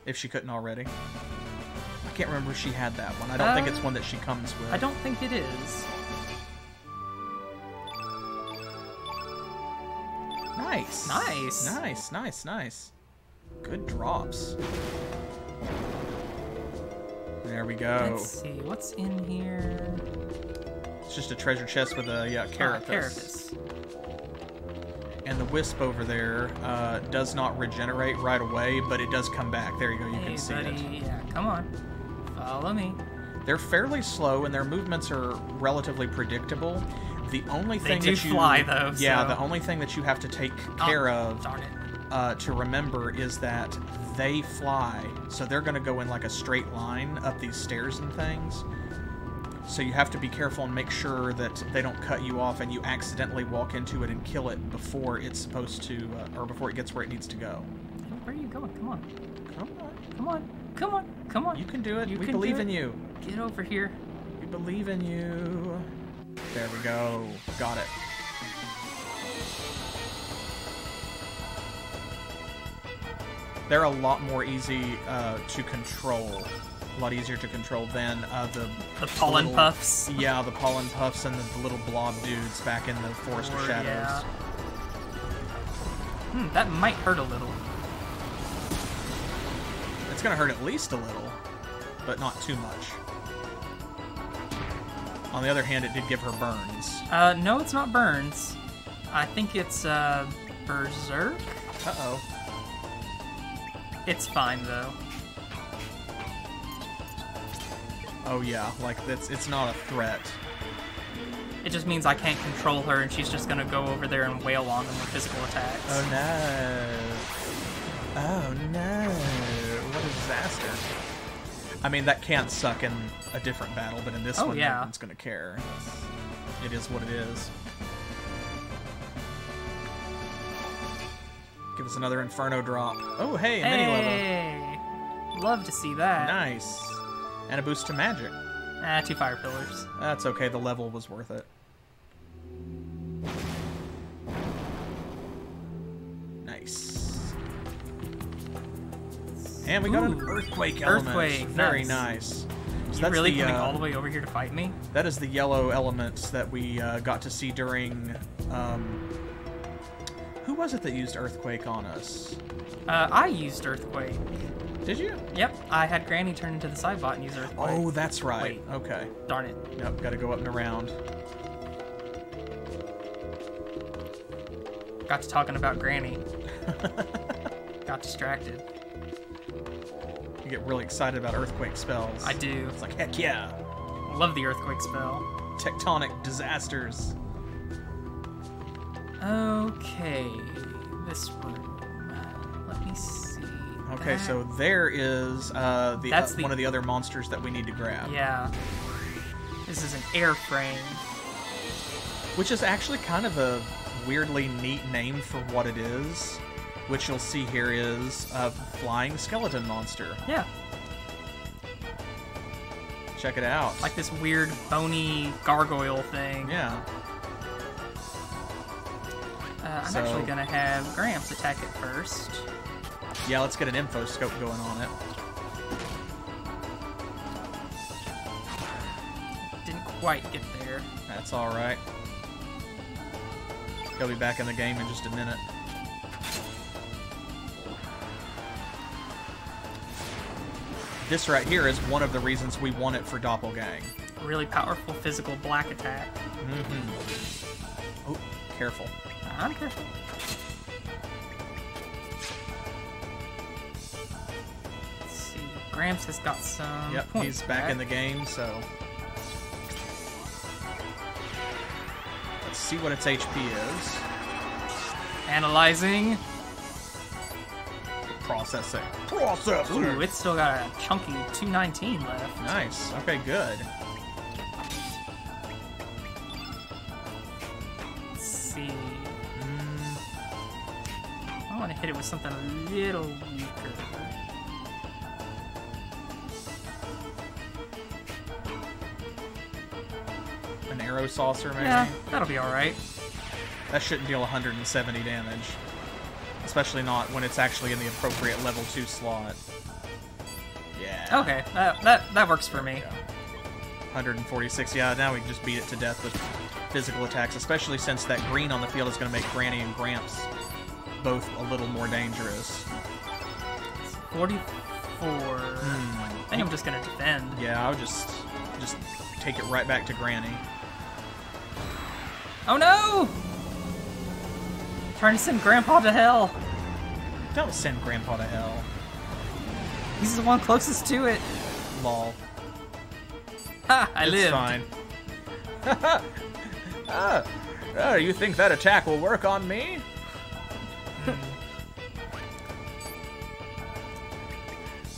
If she couldn't already. I can't remember if she had that one. I don't think it's one that she comes with. I don't think it is. Nice. Nice. Nice, nice, nice. Good drops. There we go. Let's see, what's in here? It's just a treasure chest with a carapace. Carapace. And the wisp over there does not regenerate right away, but it does come back. There you go, you can see buddy. it. Yeah, come on. Follow me. They're fairly slow, and their movements are relatively predictable. The only thing They do that you fly, though, yeah, so- the only thing that you have to take care of Darn it. to remember is that they fly, so they're going to go in like a straight line up these stairs and things. So you have to be careful and make sure that they don't cut you off and you accidentally walk into it and kill it before it's supposed to, or before it gets where it needs to go. Where are you going? Come on. Come on. Come on. Come on. Come on. You can do it. You We can believe do in it. you. Get over here. We believe in you. There we go. Got it. They're a lot more easy to control. A lot easier to control than the pollen little- puffs. Yeah, the pollen puffs and the little blob dudes back in the Forest of Shadows. Yeah. That might hurt a little. It's gonna hurt at least a little, but not too much. On the other hand, it did give her burns. No, it's not burns. I think it's, Berserk? Uh-oh. It's fine, though. Oh yeah, like it's not a threat. It just means I can't control her, and she's just gonna go over there and wail on them with physical attacks. Oh no. Oh no. What a disaster. I mean, that can't suck in a different battle, but in this one, yeah. no one's gonna care. It is what it is. Give us another Inferno drop. Oh, hey, a mini level. Hey! Love to see that. Nice. And a boost to magic. 2 fire pillars. That's okay, the level was worth it. Nice. And we got an earthquake element. Earthquake, Very nice. nice. So You that's really the, coming all the way over here to fight me? That is the yellow elements that we got to see during... who was it that used earthquake on us? I used earthquake. Did you? Yep, I had Granny turn into the sidebot and use earthquake. Oh, that's right. Wait. Okay. Darn it. Yep, gotta go up and around. Got to talking about Granny. Got distracted. You get really excited about earthquake spells. I do. It's like, heck yeah. Love the earthquake spell. Tectonic disasters. Okay, this room. Let me see. Okay, That- so there is That's the- one of the other monsters that we need to grab. Yeah. This is an airframe. Which is actually kind of a weirdly neat name for what it is. Which you'll see here is a flying skeleton monster. Yeah. Check it out. Like this weird bony gargoyle thing. Yeah. I'm So- actually gonna have Gramps attack it first. Yeah, let's get an info scope going on it. Didn't quite get there. That's alright. He'll be back in the game in just a minute. This right here is one of the reasons we want it for Doppelgang. Really powerful physical black attack. Oh, careful. I'm careful. Let's see. Gramps has got some. Yep, he's back in the game, so. Let's see what its HP is. Analyzing. Processing. Ooh, it's still got a chunky 219 left. Nice. Okay, good. Let's see. I want to hit it with something a little weaker. An arrow saucer, maybe? Yeah, that'll be alright. That shouldn't deal 170 damage. Especially not when it's actually in the appropriate level 2 slot. Yeah. Okay, that works for me. 146. Yeah, now we can just beat it to death with physical attacks, especially since that green on the field is going to make Granny and Gramps both a little more dangerous. 44. I think I'm just gonna defend. Yeah, I'll just take it right back to Granny. Oh no! Trying to send Grandpa to hell. Don't send Grandpa to hell. He's the one closest to it. Lol. Ha! I It's lived. fine. You think that attack will work on me?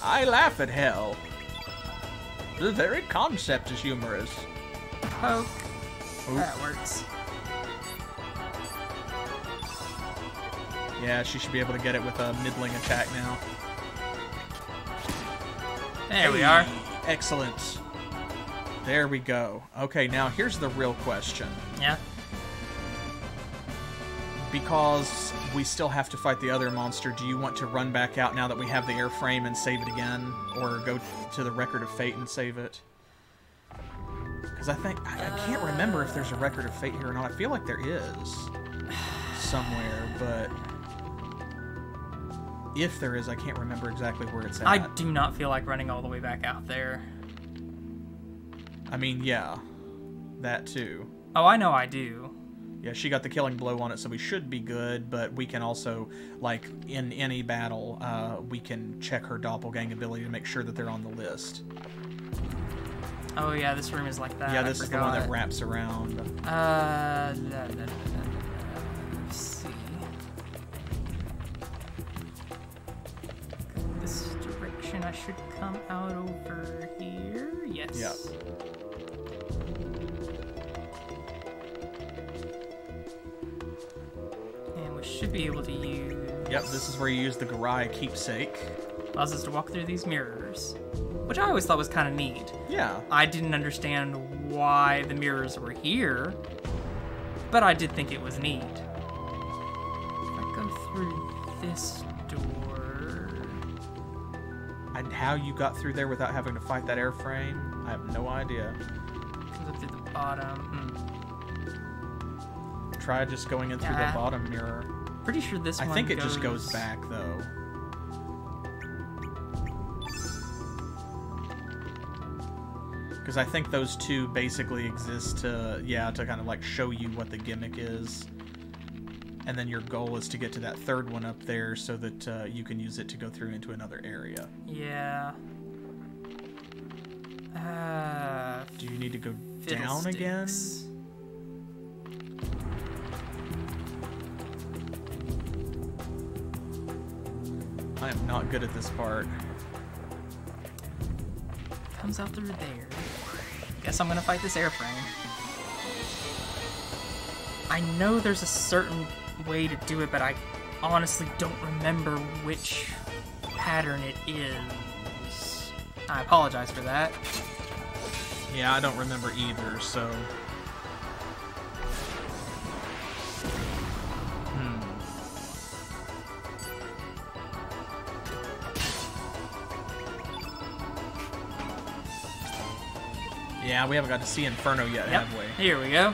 I laugh at hell. The very concept is humorous. Poke. Oop. That works. Yeah, she should be able to get it with a middling attack now. There we are. Excellent. There we go. Okay, now here's the real question. Yeah. Because we still have to fight the other monster, do you want to run back out now that we have the airframe and save it again? Or go to the Record of Fate and save it? Because I can't remember if there's a Record of Fate here or not. I feel like there is somewhere, but if there is, I can't remember exactly where it's at. I do not feel like running all the way back out there. I mean, yeah, that too. Oh, I know I do. Yeah, she got the killing blow on it, so we should be good, but we can also, like, in any battle, we can check her doppelgang ability to make sure that they're on the list. Oh yeah, this room is like that. Yeah, I this is the one that forgot. wraps around. Let's see. This direction, I should come out over here. Yes. Yep. And we should be able to use... Yep, this is where you use the Garai keepsake. allows us to walk through these mirrors, which I always thought was kind of neat. Yeah. I didn't understand why the mirrors were here, but I did think it was neat. If I go through this door... And how you got through there without having to fight that airframe, I have no idea. Comes up through the bottom. Try just going in through the bottom mirror. Pretty sure this one I think it just goes back, though. Because I think those two basically exist to, to kind of like show you what the gimmick is. And then your goal is to get to that third one up there so that you can use it to go through into another area. Yeah. Do you need to go down again? I am not good at this part. Comes out through there. Guess I'm gonna fight this airframe. I know there's a certain way to do it, but I honestly don't remember which pattern it is. I apologize for that. Yeah, I don't remember either, so... Yeah, we haven't got to see Inferno yet, Yep. have we? Here we go.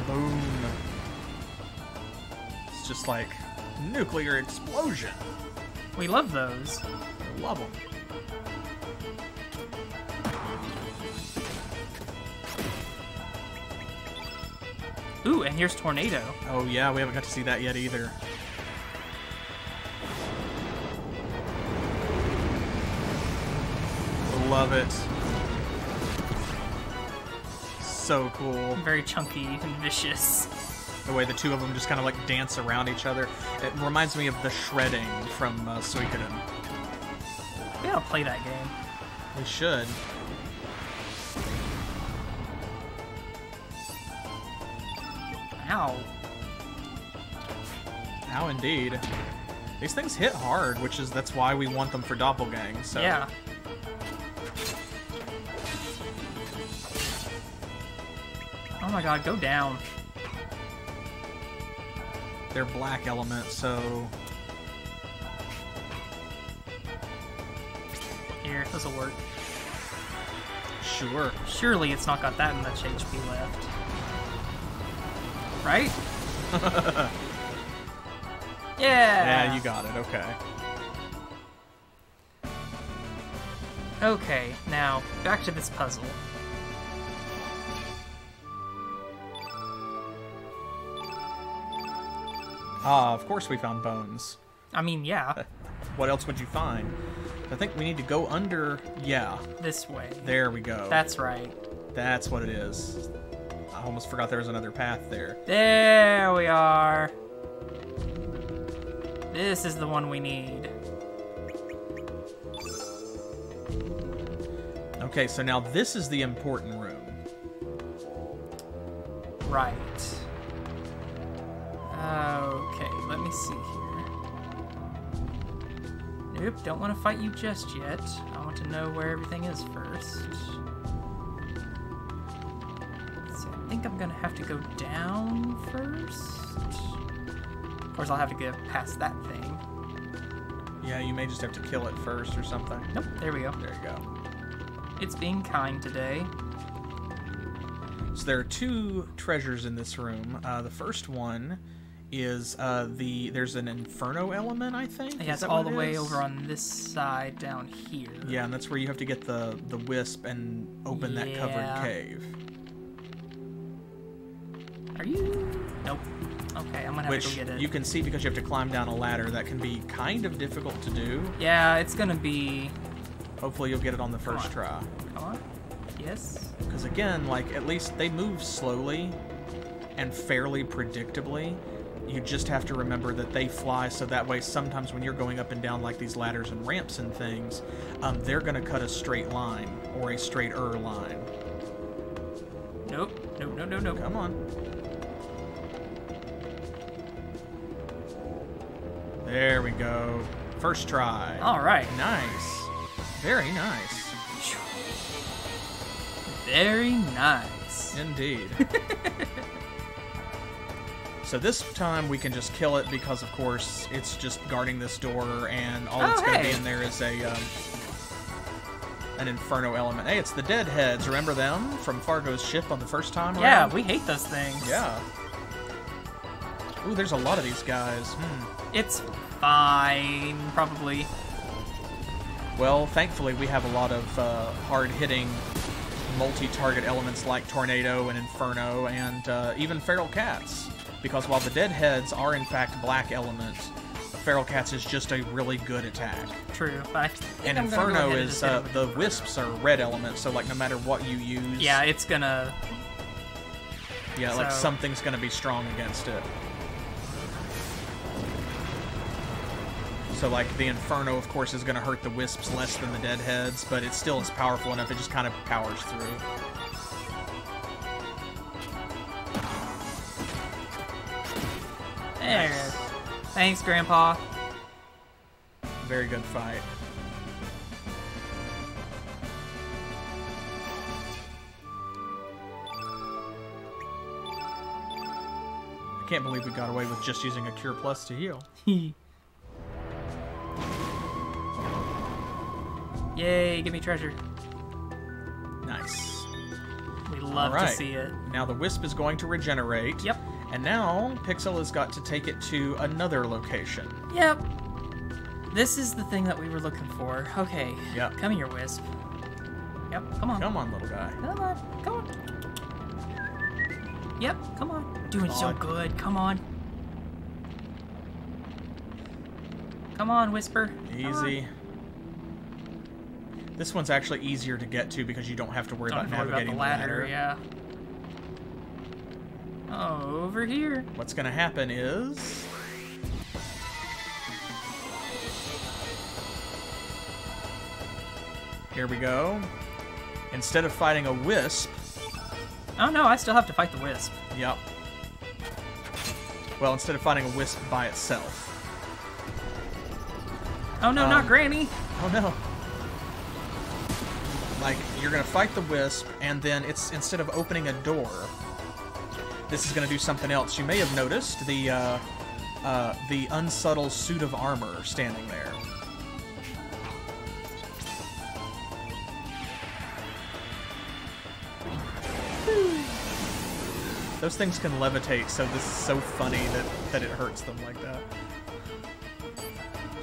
Boom. It's just like nuclear explosion. We love those. I love them. Ooh, and here's Tornado. Oh yeah, we haven't got to see that yet either. Love it. So cool. Very chunky and vicious. The way the two of them just kind of like dance around each other. It reminds me of the shredding from Suikoden. We gotta play that game. We should. Ow. How indeed. These things hit hard, that's why we want them for Doppelgang. So Yeah. Oh my god, go down. they're black element, so Here, this'll work. sure. Surely it's not got that much HP left. Right? Yeah! Yeah, you got it. Okay. Okay, now, back to this puzzle. Ah, of course we found bones. I mean, yeah, What else would you find? I think we need to go under... Yeah, this way. there we go. That's right. That's what it is. I almost forgot there was another path there. There we are. This is the one we need. Okay, so now this is the important room. Right. Okay, let me see here. Nope, don't want to fight you just yet. I want to know where everything is first. So I think I'm gonna have to go down first. Of course, I'll have to get past that thing. Yeah, you may just have to kill it first or something. Nope, there we go. There you go. It's being kind today. So there are two treasures in this room. The first one is there's an Inferno Element, I think? Yeah, Is it's that all what the it way is? over on this side down here. Yeah, and that's where you have to get the wisp and open that covered Yeah. cave. Are you? Nope. Okay, I'm gonna have to Which go get it. you can see because you have to climb down a ladder. That can be kind of difficult to do. Yeah, it's gonna be. Hopefully you'll get it on the first on. try. Come on. Yes. Because again, like, at least they move slowly and fairly predictably. You just have to remember that they fly, so that way sometimes when you're going up and down like these ladders and ramps and things, they're going to cut a straight line or a straighter line. Nope. Nope. Nope. Nope. Nope. Come on. There we go. First try. All right. Nice. Very nice. Very nice. Indeed. So this time we can just kill it because, of course, it's just guarding this door, and all that's going to be in there is an Inferno Element. Hey, it's the Deadheads. Remember them from Fargo's ship on the first time Yeah, around? we hate those things. Yeah. Ooh, there's a lot of these guys. It's fine, probably. Well, thankfully, we have a lot of hard-hitting multi-target elements like Tornado and Inferno and even Feral Cats. Because while the Deadheads are, in fact, black element, Feral Cats is just a really good attack. True. But I think And I'm gonna go Inferno ahead and is, just hit him with the Inferno. Wisps are red element, so, like, no matter what you use... Yeah, it's gonna. Yeah, like, so- something's gonna be strong against it. So, like, the Inferno, of course, is gonna hurt the Wisps less than the Deadheads, but it still is powerful enough, it just kind of powers through. There. Nice. Thanks, Grandpa. Very good fight. I can't believe we got away with just using a Cure Plus to heal. Yay, give me treasure. Nice. We love to see it. Now the wisp is going to regenerate. Yep. And now Pixel has got to take it to another location. Yep. This is the thing that we were looking for. Okay. Yep. Come here, Wisp. Yep, come on. Come on, little guy. Come on, come on. Yep, come on. Doing so good. Come on. Come on, Whisper. Easy. This one's actually easier to get to because you don't have to worry about navigating the ladder. Yeah. Over here. What's going to happen is... Here we go. Instead of fighting a wisp... Oh no, I still have to fight the Wisp. Yep. Well, instead of fighting a wisp by itself. Oh no, not Granny. Oh no. Like, you're going to fight the wisp, and then it's instead of opening a door, this is going to do something else. You may have noticed the unsubtle suit of armor standing there. Those things can levitate, so this is so funny that it hurts them like that.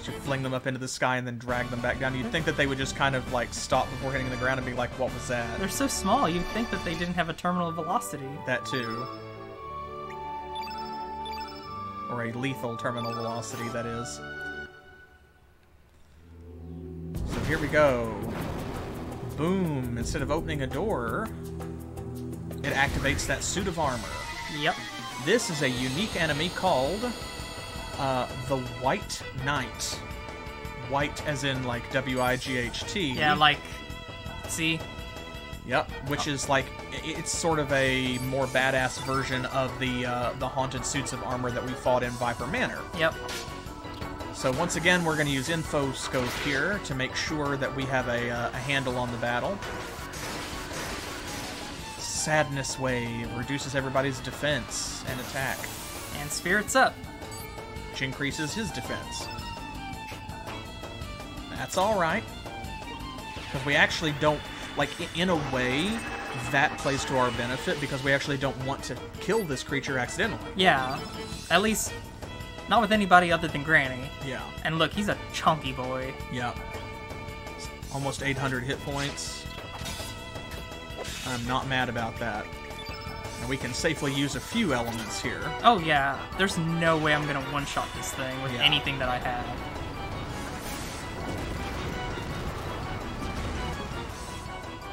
You fling them up into the sky and then drag them back down. You'd think that they would just kind of like stop before hitting the ground and be like, what was that? They're so small, you'd think that they didn't have a terminal velocity. That too. Or a lethal terminal velocity, that is. So here we go. Boom. Instead of opening a door, it activates that suit of armor. Yep. This is a unique enemy called the White Knight. White as in like W-I-G-H-T. Yeah, like, see? Yep, which is like, it's sort of a more badass version of the haunted suits of armor that we fought in Viper Manor. Yep. So once again, we're going to use Info Scope here to make sure that we have a handle on the battle. Sadness Wave reduces everybody's defense and attack. And Spirits Up. Which increases his defense. That's alright. Because we actually don't, like, in a way, that plays to our benefit because we actually don't want to kill this creature accidentally. Yeah. At least, not with anybody other than Granny. Yeah. And look, he's a chunky boy. Yep. Almost 800 hit points. I'm not mad about that. And we can safely use a few elements here. Oh yeah, there's no way I'm gonna one-shot this thing with anything that I have.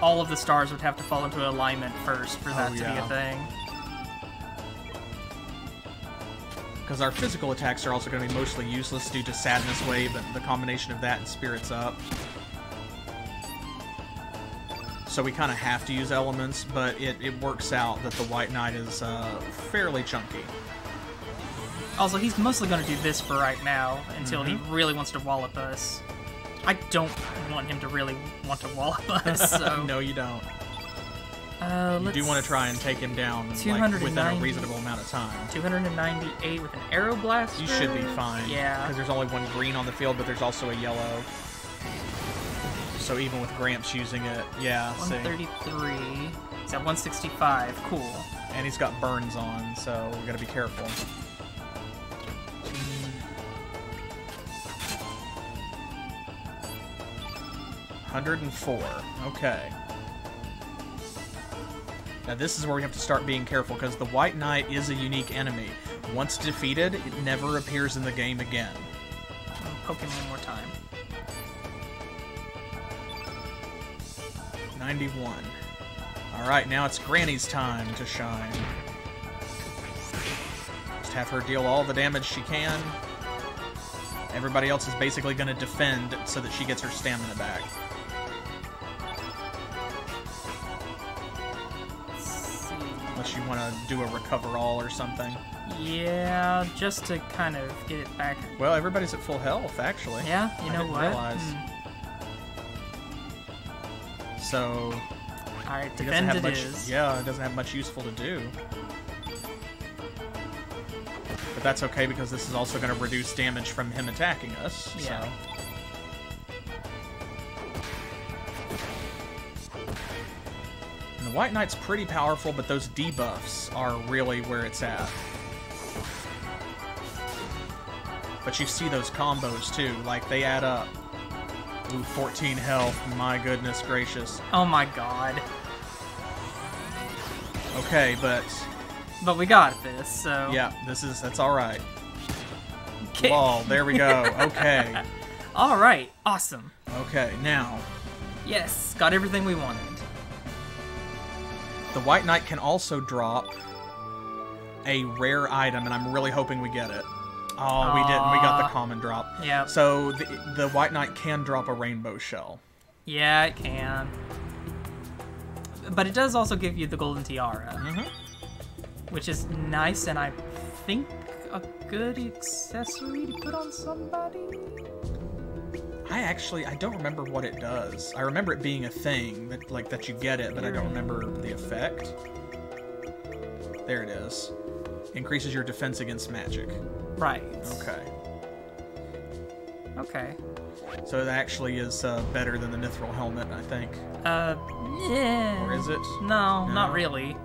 All of the stars would have to fall into alignment first for that to be a thing. Because our physical attacks are also going to be mostly useless due to Sadness Wave and the combination of that and Spirits Up. So we kind of have to use elements, but it works out that the White Knight is fairly chunky. Also, he's mostly going to do this for right now, until he really wants to wallop us. I don't want him to really want to wallop us, so... No, you don't. You do want to try and take him down like, within a reasonable amount of time. 298 with an arrow blaster? You should be fine. Yeah. Because there's only one green on the field, but there's also a yellow. So even with Gramps using it, yeah, 133. He's at 165. Cool. And he's got burns on, so we gotta be careful. 104. Okay. Now this is where we have to start being careful, because the White Knight is a unique enemy. Once defeated, it never appears in the game again. I'm poking one more time. 91. Alright, now it's Granny's time to shine. Just have her deal all the damage she can. Everybody else is basically going to defend so that she gets her stamina back. Unless you want to do a recover all or something. Yeah, just to kind of get it back. Well, everybody's at full health, actually. Yeah, you know what? Realize. So, alright, defend it is. Yeah, it doesn't have much useful to do. But that's okay, because this is also going to reduce damage from him attacking us. Yeah. So. the White Knight's pretty powerful, but those debuffs are really where it's at. But you see those combos too, like they add up. Ooh, 14 health, my goodness gracious. Oh my god. Okay, but we got this, so... yeah, that's alright. Okay. Lol, there we go, okay. Alright, awesome. Okay, now, Yes, got everything we wanted. the White Knight can also drop a rare item, and I'm really hoping we get it. Oh, we didn't. We got the common drop. Yeah. So the White Knight can drop a rainbow shell. Yeah, it can. But it does also give you the golden tiara, which is nice, and I think a good accessory to put on somebody. I don't remember what it does. I remember it being a thing that you get it, but I don't remember the effect. There it is. Increases your defense against magic. Right. Okay. Okay. So it actually is better than the Mithril helmet, I think. Yeah. Or is it? No, not really.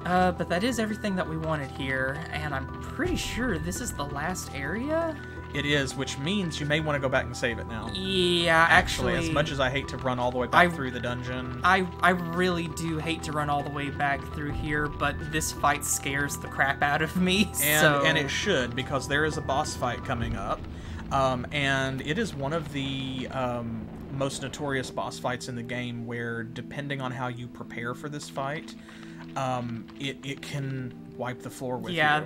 But that is everything that we wanted here, and I'm pretty sure this is the last area? It is, which means you may want to go back and save it now. Yeah, actually... As much as I hate to run all the way back through the dungeon... I really do hate to run all the way back through here, but this fight scares the crap out of me, And it should, because there is a boss fight coming up, and it is one of the most notorious boss fights in the game where, depending on how you prepare for this fight, it can wipe the floor with you. Yeah,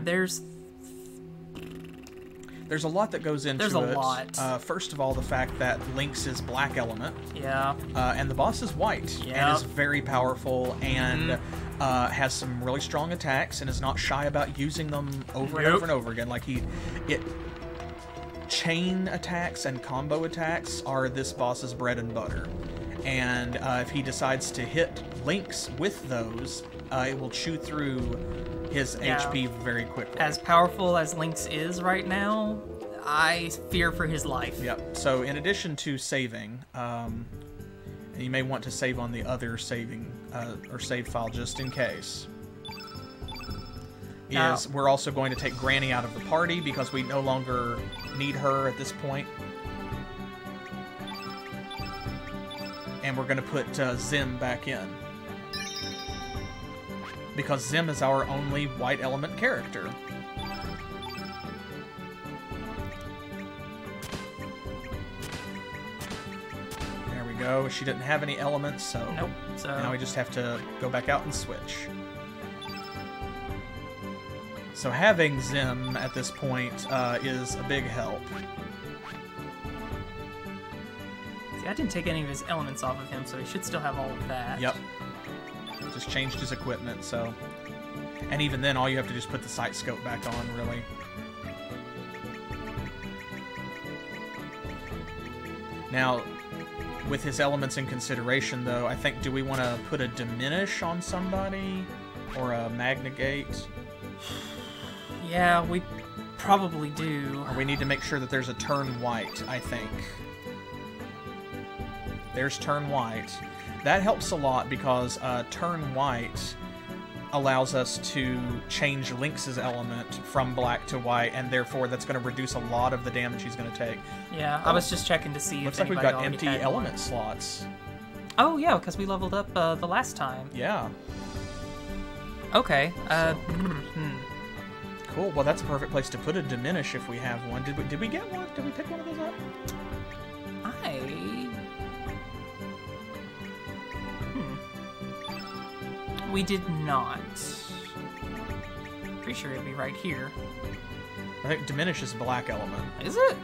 There's a lot that goes into it. There's a lot. First of all, the fact that Lynx is black element. Yeah. And the boss is white. Yeah. And is very powerful and has some really strong attacks and is not shy about using them over and over and over again. Like chain attacks and combo attacks are this boss's bread and butter. And if he decides to hit Lynx with those, it will chew through his HP very quickly. As powerful as Lynx is right now, I fear for his life. Yep. So in addition to saving, and you may want to save on the other saving or save file just in case, we're also going to take Granny out of the party because we no longer need her at this point. And we're going to put Zim back in. Because Zim is our only white element character. There we go. She didn't have any elements, so Nope. So now we just have to go back out and switch. So having Zim at this point is a big help. See, I didn't take any of his elements off of him, so he should still have all of that. Yep. Just changed his equipment, so... And even then, all you have to do is put the sight scope back on, really. Now, with his elements in consideration, though, I think, do we want to put a diminish on somebody? Or a magnegate? Yeah, we probably do. Or we need to make sure that there's a turn white, I think. There's turn white. That helps a lot because turn white allows us to change Lynx's element from black to white, and therefore that's going to reduce a lot of the damage he's going to take. Yeah, I was just checking to see Looks if like we've anybody got already empty had element one. slots. Oh, yeah, because we leveled up the last time. Yeah. Okay. Cool. Well, that's a perfect place to put a diminish if we have one. Did we get one? Did we pick one of those up? We did not. Pretty sure it'd be right here. I think diminish is black element. Is it?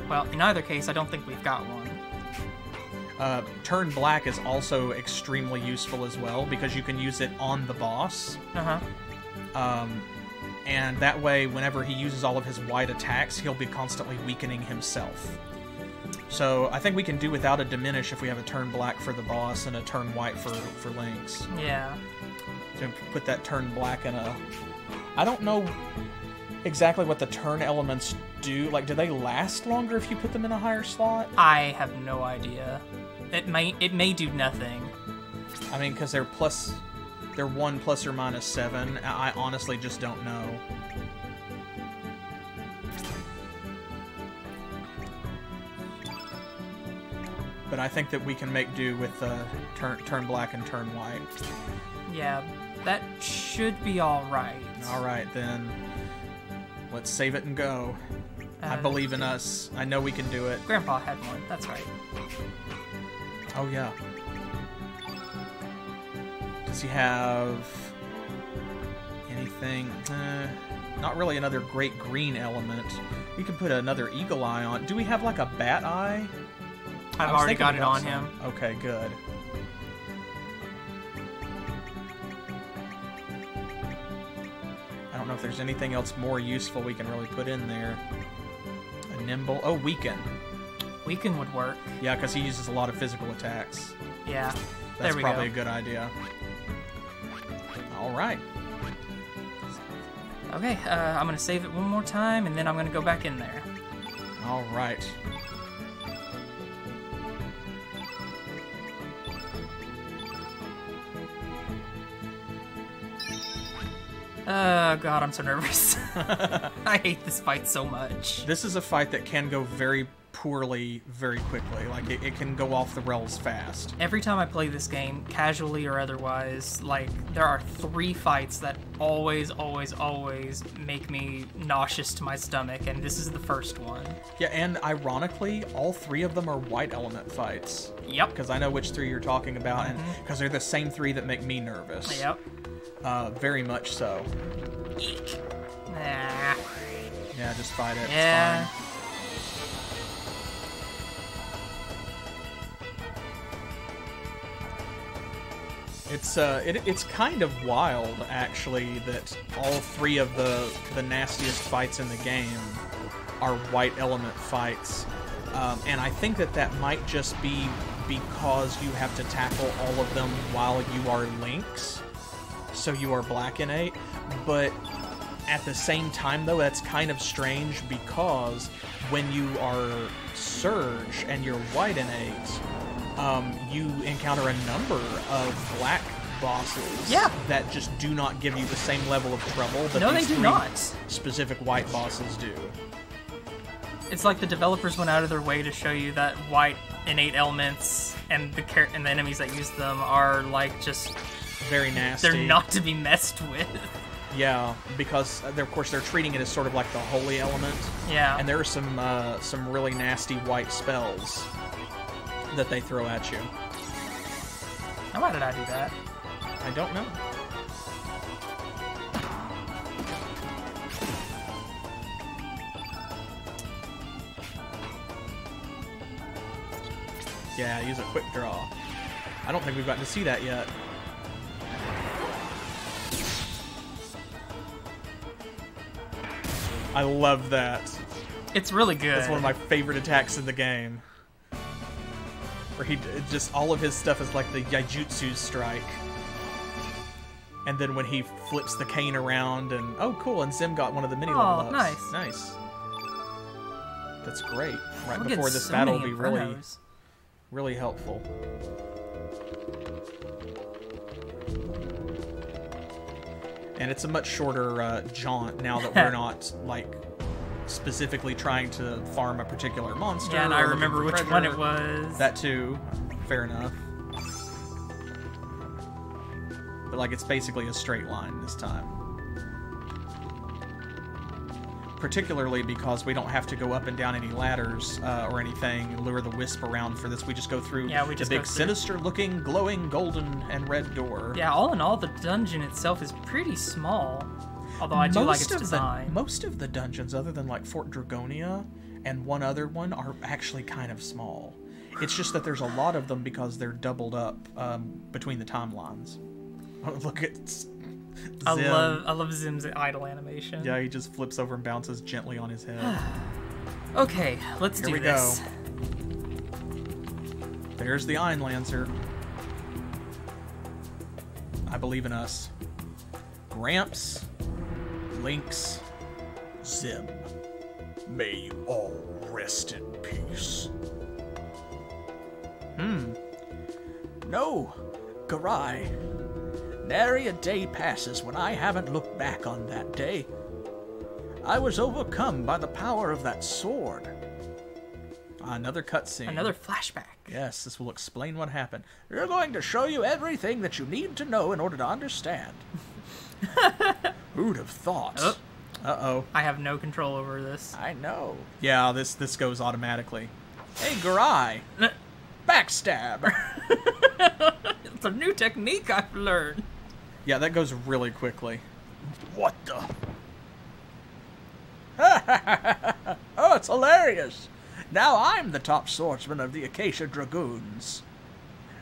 Well, in either case, I don't think we've got one. Turn black is also extremely useful as well because you can use it on the boss. And that way, whenever he uses all of his white attacks, he'll be constantly weakening himself. So I think we can do without a diminish if we have a turn black for the boss and a turn white for Lynx. Yeah. So put that turn black in a... I don't know... exactly what the turn elements do. Like, do they last longer if you put them in a higher slot? I have no idea. It may do nothing. I mean, because they're 1 plus or minus 7. I honestly just don't know. But I think that we can make do with turn black and turn white. Yeah, that should be all right. All right, then. Let's save it and go. I believe in us. I know we can do it. Grandpa had one. That's right. Oh, yeah. Does he have anything? Not really another great green element. We could put another eagle eye on. Do we have like a bat eye? I've already got it on him. Okay, good. I don't know if there's anything else more useful we can really put in there. A nimble. Oh, weaken. Weaken would work. Yeah, because he uses a lot of physical attacks. Yeah. That's there we probably go. a good idea. All right. Okay, I'm going to save it one more time, and then I'm going to go back in there. All right. Oh, God, I'm so nervous. I hate this fight so much. This is a fight that can go very poorly very quickly. Like, it can go off the rails fast. Every time I play this game, casually or otherwise, like, there are 3 fights that always make me nauseous to my stomach, and this is the first one. Yeah, and ironically, all 3 of them are white element fights. Yep. Because I know which 3 you're talking about, and because they're the same 3 that make me nervous. Yep. Very much so. Eek. Nah. Yeah, just fight it. Yeah. It's fine. It's kind of wild, actually, that all 3 of the nastiest fights in the game are white element fights, and I think that might just be because you have to tackle all of them while you are Lynx, so you are black innate. But at the same time, though, that's kind of strange because when you are Surge and you're white innate, you encounter a number of black bosses that just do not give you the same level of trouble that No, these they do 3 not. specific white bosses do. It's like the developers went out of their way to show you that white innate elements and the enemies that use them are like just Very nasty. they're not to be messed with. Yeah, because of course they're treating it as sort of like the holy element. Yeah. And there are some really nasty white spells that they throw at you. Now, why did I do that? I don't know. Yeah, use a quick draw. I don't think we've gotten to see that yet. I love that. It's really good. It's one of my favorite attacks in the game. Where he just, all of his stuff is like the Yaijutsu strike. And then when he flips the cane around and, oh cool, and Zim got one of the mini level ups. Nice. Nice. That's great. Right We're before getting this so battle will many be really, Infernos. really helpful. And it's a much shorter jaunt now that we're not, like, specifically trying to farm a particular monster. Yeah, and I or looking remember for which treasure. one it was. That too. Fair enough. But, like, it's basically a straight line this time. Particularly because we don't have to go up and down any ladders or anything and lure the wisp around for this. We just go through we just the go big, through. sinister-looking, glowing, golden, and red door. Yeah, all in all, the dungeon itself is pretty small. Although I do like its design. Most of the dungeons, other than like Fort Dragonia and one other one, are actually kind of small. It's just that there's a lot of them because they're doubled up between the timelines. Look at Zim. I love Zim's idle animation. Yeah, he just flips over and bounces gently on his head. Okay, let's Here do we this. go. There's the Iron Lancer. I believe in us. Gramps, Lynx, Zim, may you all rest in peace. No, Garai. Nary a day passes when I haven't looked back on that day. I was overcome by the power of that sword. Another cutscene. Another flashback. Yes, this will explain what happened. We're going to show you everything that you need to know in order to understand. Who'd have thought? Oh, Uh-oh. I have no control over this. I know. Yeah, this goes automatically. Hey, Garai! Backstab! It's a new technique I've learned. Yeah, that goes really quickly. What the? Oh, it's hilarious! Now I'm the top swordsman of the Acacia Dragoons.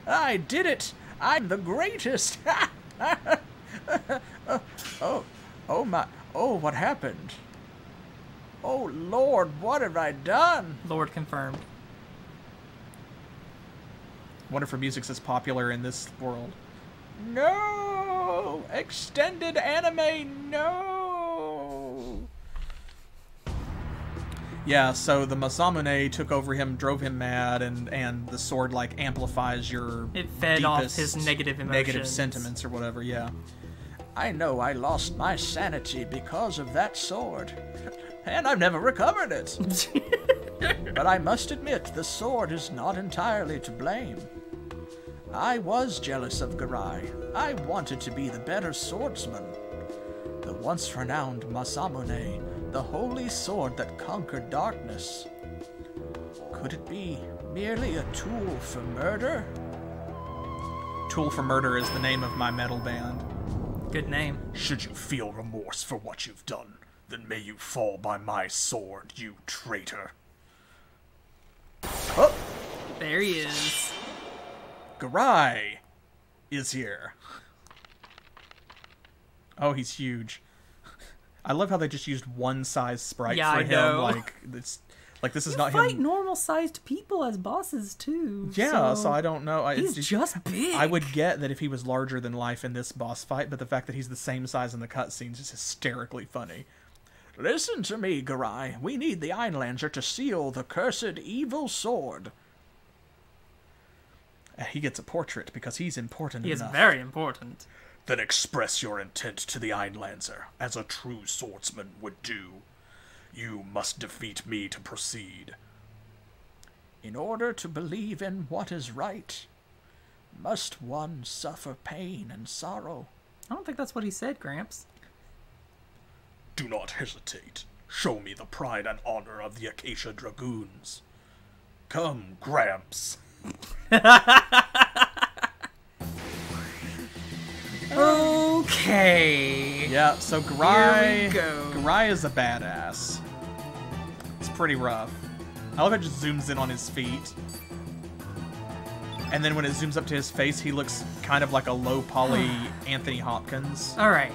I did it! I'm the greatest! Oh my... Oh, what happened? Oh, Lord, what have I done? Lord confirmed. Wonder if her music's as popular in this world. No! Extended anime, no! Yeah, so the Masamune took over him, drove him mad, and the sword, like, amplifies your It fed off deepest his negative emotions. negative sentiments or whatever, yeah. I know I lost my sanity because of that sword. And I've never recovered it. But I must admit, the sword is not entirely to blame. I was jealous of Garai. I wanted to be the better swordsman. The once renowned Masamune, the holy sword that conquered darkness. Could it be merely a tool for murder? Tool for Murder is the name of my metal band. Good name. Should you feel remorse for what you've done, then may you fall by my sword, you traitor. Oh! There he is. Garai is here. Oh, he's huge. I love how they just used one size sprite Yeah, for I him. know. Like this is You not fight him. normal-sized people as bosses too. Yeah, so I don't know. He's just big. I would get that if he was larger than life in this boss fight, but the fact that he's the same size in the cutscenes is hysterically funny. Listen to me, Garai. We need the Einlanzer to seal the cursed evil sword. He gets a portrait because he's important He is enough. very important. Then express your intent to the Einlanzer, as a true swordsman would do. You must defeat me to proceed. In order to believe in what is right, must one suffer pain and sorrow? I don't think that's what he said, Gramps. Do not hesitate. Show me the pride and honor of the Acacia Dragoons. Come, Gramps. Okay. Yeah, so Garai, Here we go. Garai is a badass. It's pretty rough. I love how it just zooms in on his feet. And then when it zooms up to his face, he looks kind of like a low poly Anthony Hopkins. All right.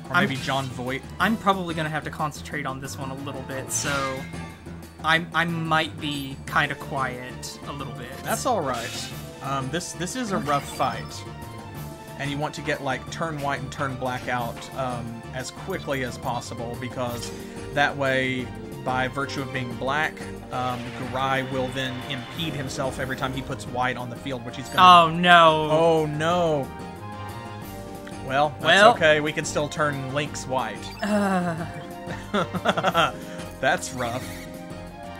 Or maybe John Voight. I'm probably gonna have to concentrate on this one a little bit, so I might be kind of quiet a little bit. That's alright. This is a rough fight. And you want to get, like, turn white and turn black out as quickly as possible, because that way, by virtue of being black, Garai will then impede himself every time he puts white on the field, which he's gonna... Oh no. Oh, no. Well, that's okay. We can still turn Link's white. That's rough.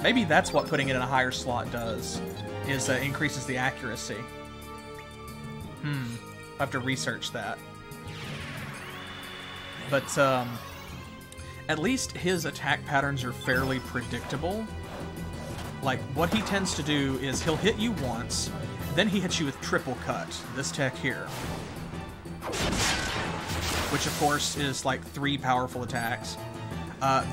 Maybe that's what putting it in a higher slot does, is increases the accuracy. I have to research that. But, at least his attack patterns are fairly predictable. Like, what he tends to do is he'll hit you once, then he hits you with triple cut, this tech here. Which, of course, is like 3 powerful attacks.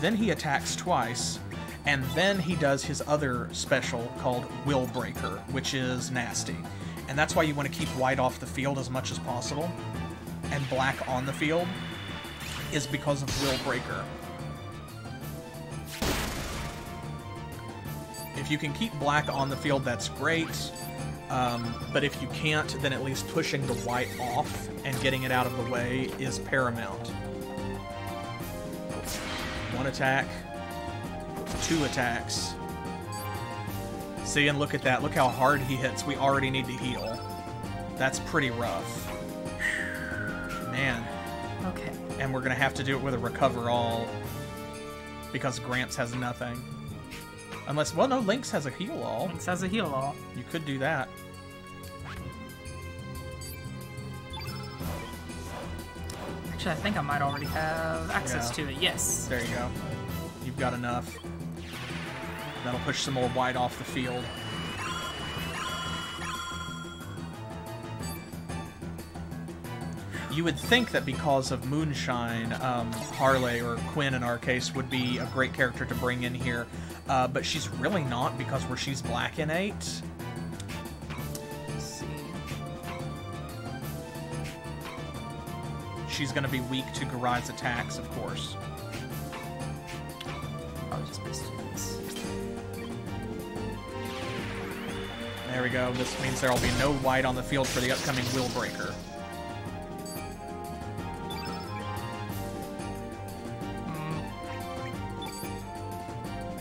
Then he attacks twice, and then he does his other special called Will Breaker, which is nasty. And that's why you want to keep white off the field as much as possible, and black on the field, is because of Will Breaker. If you can keep black on the field, that's great. But if you can't, then at least pushing the white off and getting it out of the way is paramount. 1 attack, 2 attacks. See, and look at that. Look how hard he hits. We already need to heal. That's pretty rough. Man. Okay. And we're going to have to do it with a recover all because Gramps has nothing. Unless, well, no, Lynx has a heal all. Lynx has a heal all. You could do that. Actually, I think I might already have access to it. Yes. There you go. You've got enough. That'll push some more white off the field. You would think that because of Moonshine, Harley, or Quinn in our case, would be a great character to bring in here. But she's really not, because where she's black innate. Let's see. She's going to be weak to Garai's attacks, of course. Oh, just missed this. There we go. This means there will be no white on the field for the upcoming Will Breaker.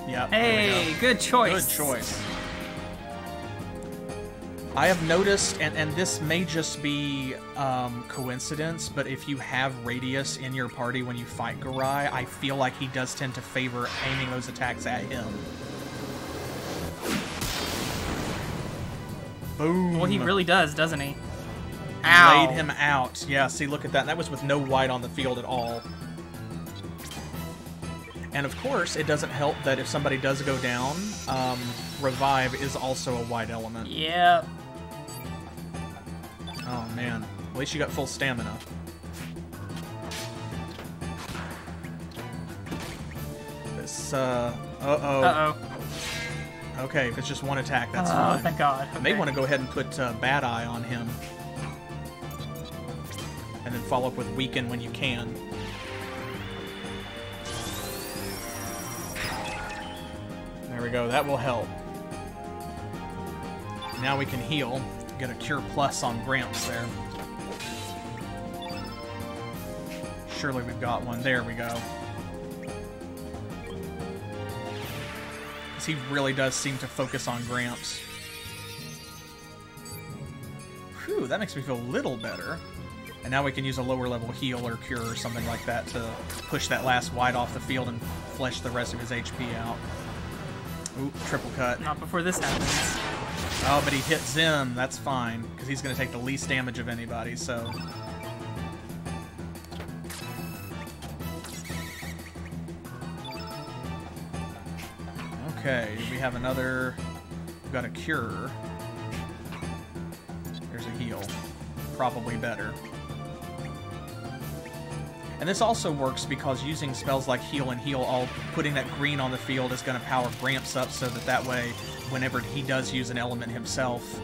Yep, Hey, good choice. Good choice. I have noticed, and this may just be coincidence, but if you have Radius in your party when you fight Garai, I feel like he does tend to favor aiming those attacks at him. Boom. Well, he really does, doesn't he? Ow. Laid him out. Yeah, see, look at that. That was with no white on the field at all. And of course, it doesn't help that if somebody does go down, Revive is also a white element. Yep. Oh man, at least you got full stamina. This, uh-oh. Okay, if it's just 1 attack, that's fine. Thank God. I may want to go ahead and put Bad Eye on him. And then follow up with Weaken when you can. There we go, that will help. Now we can heal. Get a Cure Plus on Gramps there. Surely we've got one. There we go. Because he really does seem to focus on Gramps. Whew, that makes me feel a little better. And now we can use a lower level heal or cure or something like that to push that last white off the field and flesh the rest of his HP out. Ooh, triple cut. Not before this happens. Oh, but he hit Zim. That's fine, because he's going to take the least damage of anybody, so... Okay, we have another... We've got a cure. There's a heal. Probably better. And this also works because using spells like Heal and Heal All, putting that green on the field is going to power Gramps up so that way, whenever he does use an element himself,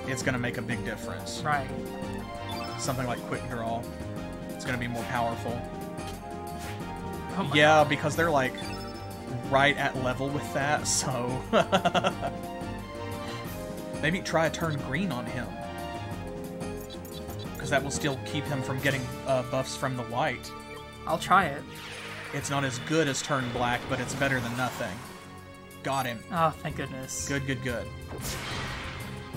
it's going to make a big difference. Right. Something like Quick Draw. It's going to be more powerful. Oh my Yeah, God. because they're like right at level with that, so... Maybe try a turn green on him. Because that will still keep him from getting buffs from the white. I'll try it. It's not as good as turn black, but it's better than nothing. Got him. Oh, thank goodness. Good, good, good.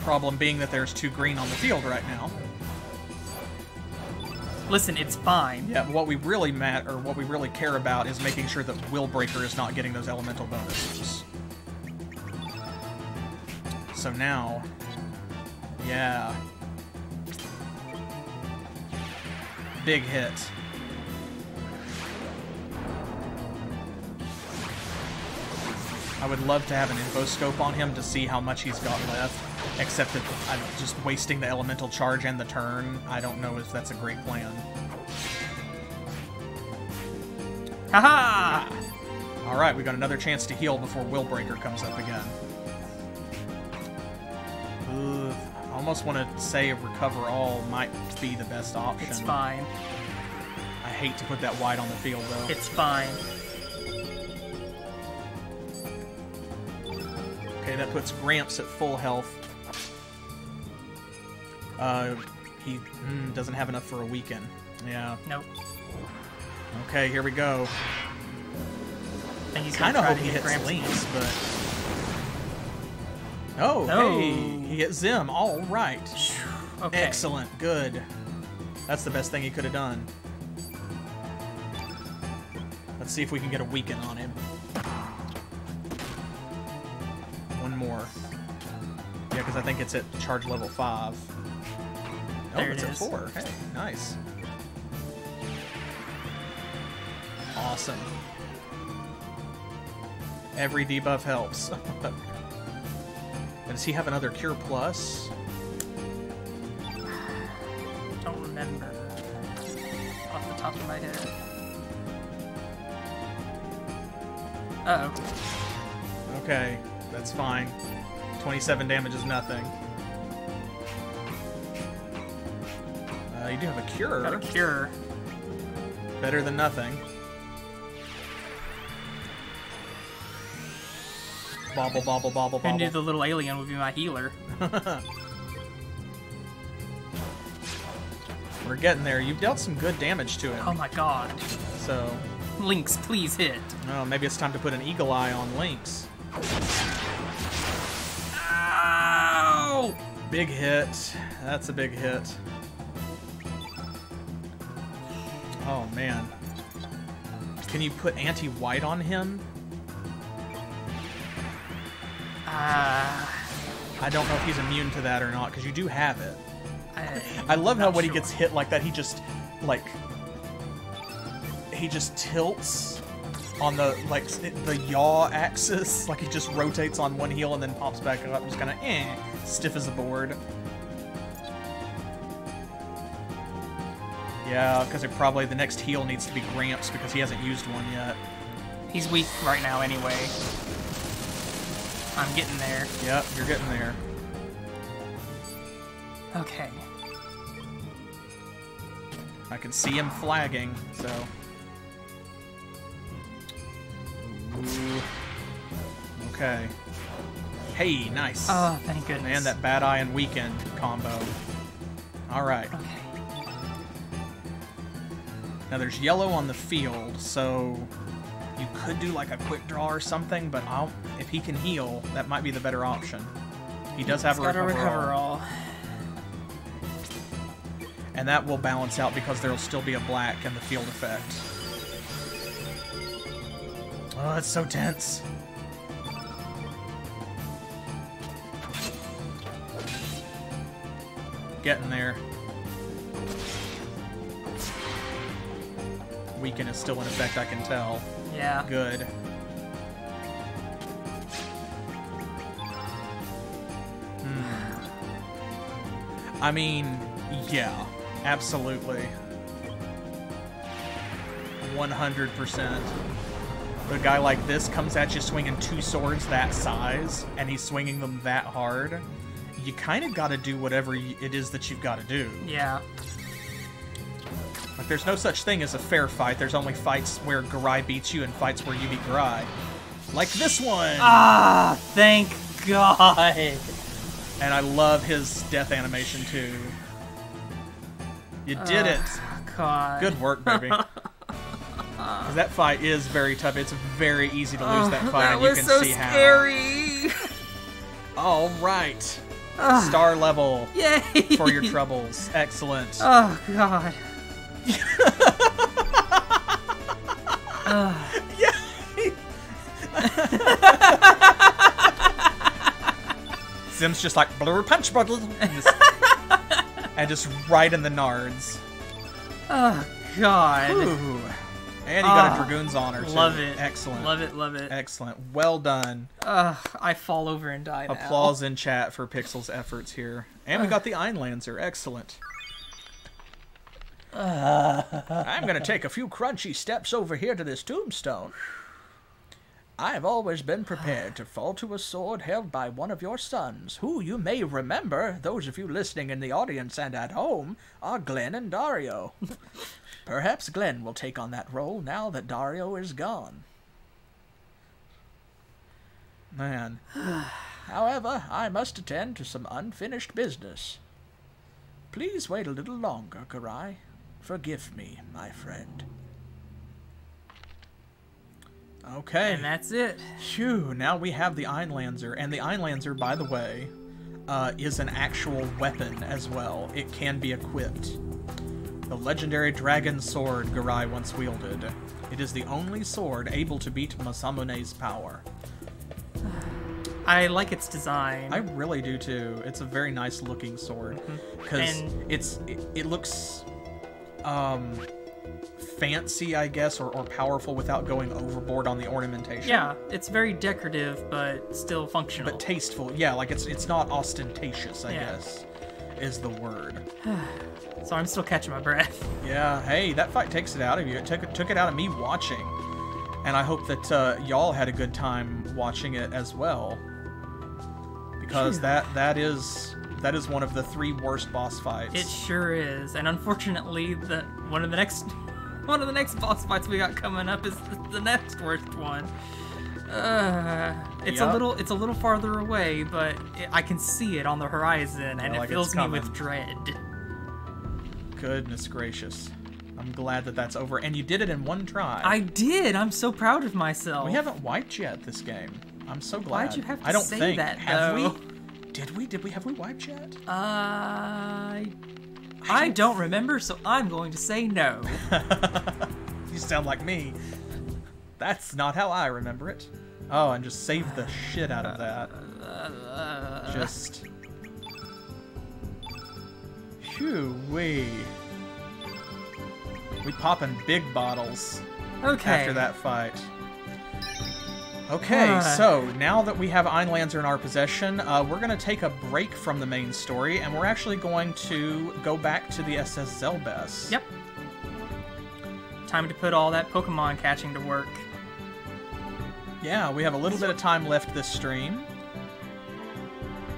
Problem being that there's 2 green on the field right now. Listen, it's fine. Yeah, what we really what we really care about is making sure that Willbreaker is not getting those elemental bonuses. So now, yeah. Big hit. I would love to have an info scope on him to see how much he's got left, except that I'm just wasting the elemental charge and the turn. I don't know if that's a great plan. Haha! Alright, we got another chance to heal before Willbreaker comes up again. Ugh, I almost want to say a Recover All might be the best option. It's fine. I hate to put that white on the field, though. It's fine. Okay, that puts Gramps at full health. He doesn't have enough for a weaken. Yeah. Nope. Okay, here we go. think he's Kind of gonna hope try he to get hits Gramps. Lynx, but... Oh, No. hey, he hit Zim. All right. Okay. Excellent. Good. That's the best thing he could have done. Let's see if we can get a weaken on him. One more. Yeah, because I think it's at charge level 5. Oh, There it's it at is. 4. Hey, nice. Awesome. Every debuff helps. Does he have another Cure Plus? Don't remember off the top of my head. Uh-oh. Okay, that's fine. 27 damage is nothing. You do have a cure. Got a cure. Better than nothing. Bobble, bobble, bobble, Who knew bobble. the little alien would be my healer? We're getting there. You've dealt some good damage to him. Oh my god. So, Lynx, please hit. oh, maybe it's time to put an eagle eye on Lynx. Ow! Big hit. That's a big hit. Oh, man. Can you put anti-white on him? I don't know if he's immune to that or not, because you do have it. I love how when he gets hit like that, he just, like... He just tilts on the, like, the yaw axis. Like, he just rotates on one heel and then pops back up, just kind of, stiff as a board. Yeah, because it probably, the next heal needs to be Gramps, because he hasn't used one yet. He's weak right now anyway. I'm getting there. Yep, you're getting there. Okay. I can see him flagging, so... Ooh. Okay. Hey, nice. Oh, thank goodness. Man, that Bad Eye and Weekend combo. Alright. Okay. Now there's yellow on the field, so... You could do like a quick draw or something, but if he can heal, that might be the better option. He does have a recover all. And that will balance out because there will still be a black in the field effect. Oh, it's so tense. Getting there. Weaken is still in effect, I can tell. Yeah. Good. I mean, yeah, absolutely. 100%. But a guy like this comes at you swinging 2 swords that size, and he's swinging them that hard. You kind of got to do whatever it is that you've got to do. Yeah. Like, there's no such thing as a fair fight. There's only fights where Garai beats you and fights where you beat Garai. Like this one! Ah, thank God! And I love his death animation, too. You did it! God. Good work, baby. 'Cause that fight is very tough. It's very easy to lose that fight, That and you was can so see how. scary! All right. Star level Yay! for your troubles. Excellent. Oh, God. Zim's just like, blur punch button. And just right in the nards. Oh, God. Ooh. And you got a Dragoon's Honor, too. Love it. Excellent. Love it, love it. Excellent. Well done. I fall over and die now. Applause in chat for Pixel's efforts here. And we got the Einlancer. Excellent. I'm going to take a few crunchy steps over here to this tombstone. I've always been prepared to fall to a sword held by one of your sons, who you may remember, those of you listening in the audience and at home, are Glenn and Dario. Perhaps Glenn will take on that role now that Dario is gone. Man. However, I must attend to some unfinished business. Please wait a little longer, Garai. Forgive me, my friend. Okay. And that's it. Phew, now we have the Einlanzer, and the Einlanzer, by the way, is an actual weapon as well. It can be equipped. The legendary dragon sword Garai once wielded. It is the only sword able to beat Masamune's power. I like its design. I really do too. It's a very nice looking sword because it looks fancy, I guess, or powerful without going overboard on the ornamentation. Yeah, it's very decorative, but still functional. But tasteful. Yeah, like it's not ostentatious, I guess, is the word. So I'm still catching my breath. Yeah, hey, that fight takes it out of you. It took it out of me watching. And I hope that y'all had a good time watching it as well. Because that is one of the 3 worst boss fights. It sure is. And unfortunately, one of the next boss fights we got coming up is the next worst one. It's a little farther away, but I can see it on the horizon, and it fills me with dread. Goodness gracious. I'm glad that that's over. And you did it in one try. I did! I'm so proud of myself. We haven't wiped yet this game. I'm so glad. Why'd you have to I don't say think. that, Have though? we? Did we? Have we wiped yet? I don't remember, so I'm going to say no. You sound like me. That's not how I remember it. Oh, and just save the shit out of that. Just... Phew-wee. We popping big bottles after that fight. Okay, so now that we have Einlanzer in our possession, we're going to take a break from the main story, and we're actually going to go back to the SS Zelbes. Yep. Time to put all that Pokemon catching to work. Yeah, we have a little bit of time left this stream.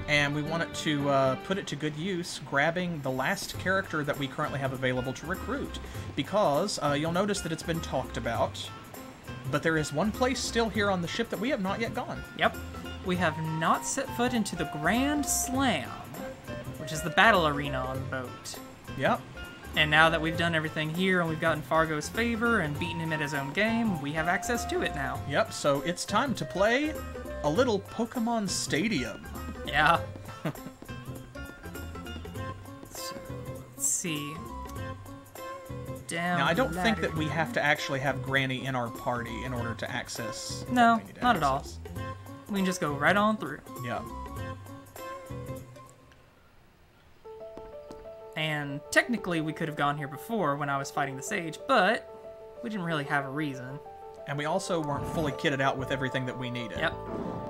And we want it to put it to good use, grabbing the last character that we currently have available to recruit. Because you'll notice that it's been talked about, but there is one place still here on the ship that we have not yet gone. Yep. We have not set foot into the Grand Slam, which is the battle arena on the boat. Yep. And now that we've done everything here and we've gotten Fargo's favor and beaten him at his own game, we have access to it now. Yep, so it's time to play a little Pokemon Stadium. Yeah. So, let's see. Down Now, I don't the think that ladder. we have to actually have Granny in our party in order to access. No, what we need to not at all. access. We can just go right on through. Yeah. And technically we could have gone here before when I was fighting the Sage, but we didn't really have a reason. And we also weren't fully kitted out with everything that we needed. Yep.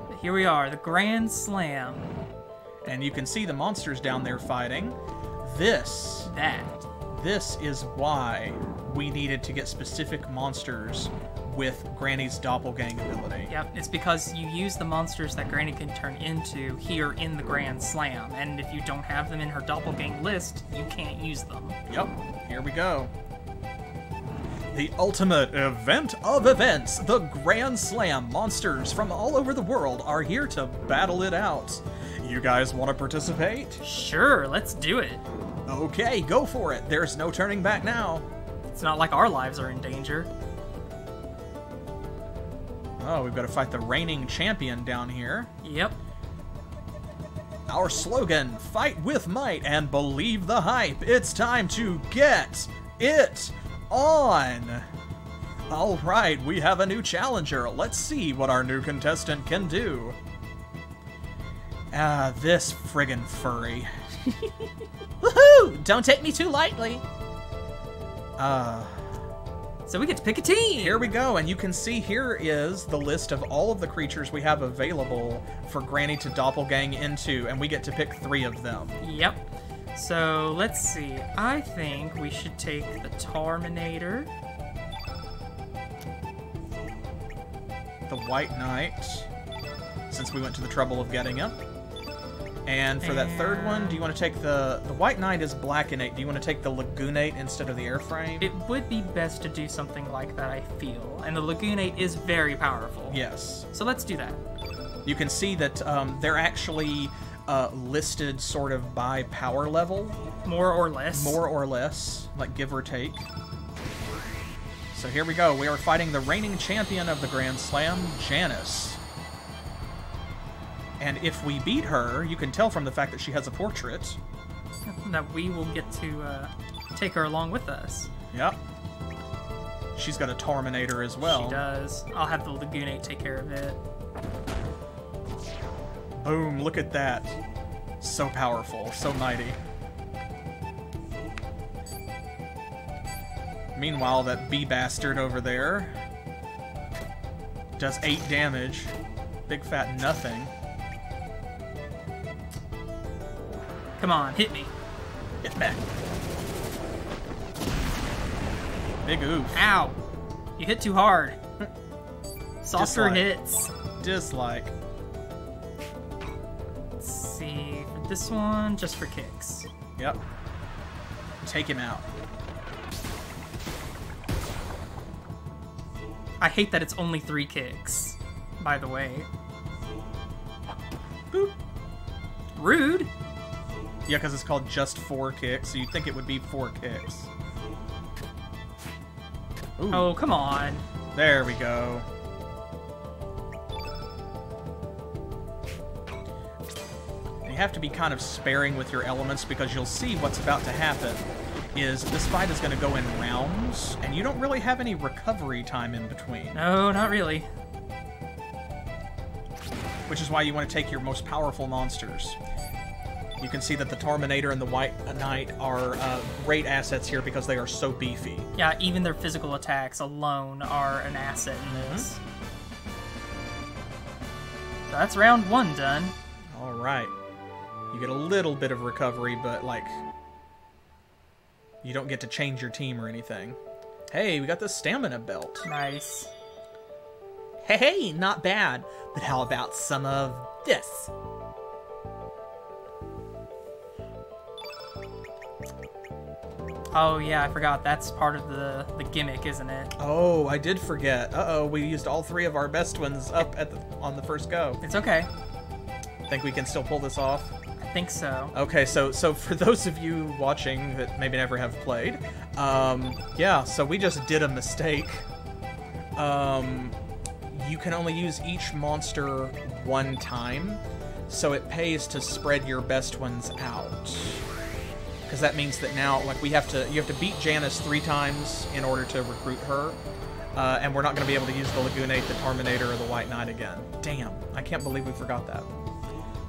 But here we are, the Grand Slam. And you can see the monsters down there fighting. This is why we needed to get specific monsters with Granny's doppelgang ability. Yep, it's because you use the monsters that Granny can turn into here in the Grand Slam, and if you don't have them in her doppelgang list, you can't use them. Yep, here we go. The ultimate event of events, the Grand Slam. Monsters from all over the world are here to battle it out. You guys want to participate? Sure, let's do it. Okay, go for it. There's no turning back now. It's not like our lives are in danger. Oh, we've got to fight the reigning champion down here. Yep. Our slogan, fight with might and believe the hype. It's time to get it on. All right, we have a new challenger. Let's see what our new contestant can do. This friggin' furry. Woohoo! Don't take me too lightly. So we get to pick a team. Here we go, and you can see here is the list of all of the creatures we have available for Granny to doppelgang into, and we get to pick 3 of them. Yep. So let's see. I think we should take the Terminator, The White Knight, since we went to the trouble of getting him. And for that third one, do you want to take the White Knight is Blackenate. Do you want to take the Lagoonate instead of the Airframe? It would be best to do something like that, I feel. And the Lagoonate is very powerful. Yes. So let's do that. You can see that they're actually listed sort of by power level. More or less. More or less, like give or take. So here we go. We are fighting the reigning champion of the Grand Slam, Janice. And if we beat her, you can tell from the fact that she has a portrait. That we will get to take her along with us. Yep. She's got a Terminator as well. She does. I'll have the Lagoonate take care of it. Boom, look at that. So powerful, so mighty. Meanwhile, that bee bastard over there does 8 damage. Big fat nothing. Come on, hit me. Hit back. Big oof. Ow! You hit too hard. Softer Dislike. hits. Dislike. Let's see. For this one, just for kicks. Yep. Take him out. I hate that it's only 3 kicks, by the way. Boop. Rude! Yeah, because it's called just 4 kicks, so you'd think it would be 4 kicks. Ooh. Oh, come on. There we go. You have to be kind of sparing with your elements because you'll see what's about to happen is this fight is going to go in rounds, and you don't really have any recovery time in between. No, not really. Which is why you want to take your most powerful monsters. You can see that the Terminator and the White Knight are great assets here because they are so beefy. Yeah, even their physical attacks alone are an asset in this. So that's round 1 done. Alright. You get a little bit of recovery, but, like, you don't get to change your team or anything. Hey, we got the stamina belt. Nice. Hey, not bad. But how about some of this? Oh yeah, I forgot. That's part of the gimmick, isn't it? Oh, I did forget. Uh-oh, we used all 3 of our best ones up at on the first go. It's okay. Think we can still pull this off? I think so. Okay, so for those of you watching that maybe never have played, yeah, so we just did a mistake. You can only use each monster 1 time, so it pays to spread your best ones out. Because that means that now, like, you have to beat Janice 3 times in order to recruit her, and we're not going to be able to use the Lagoonate, the Terminator, or the White Knight again. Damn, I can't believe we forgot that.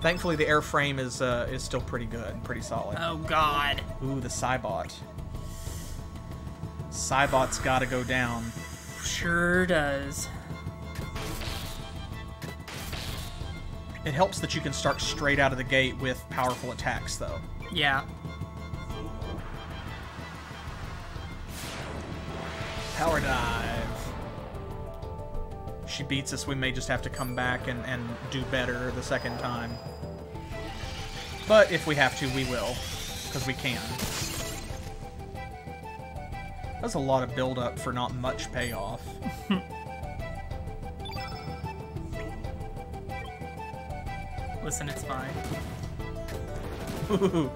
Thankfully, the airframe is still pretty good, pretty solid. Oh god. Ooh, the Cybot. Cybot's gotta go down. Sure does. It helps that you can start straight out of the gate with powerful attacks, though. Yeah. Power dive. She beats us, we may just have to come back and do better the second time. But if we have to, we will. Because we can. That's a lot of build-up for not much payoff. Listen, it's fine. Ooh.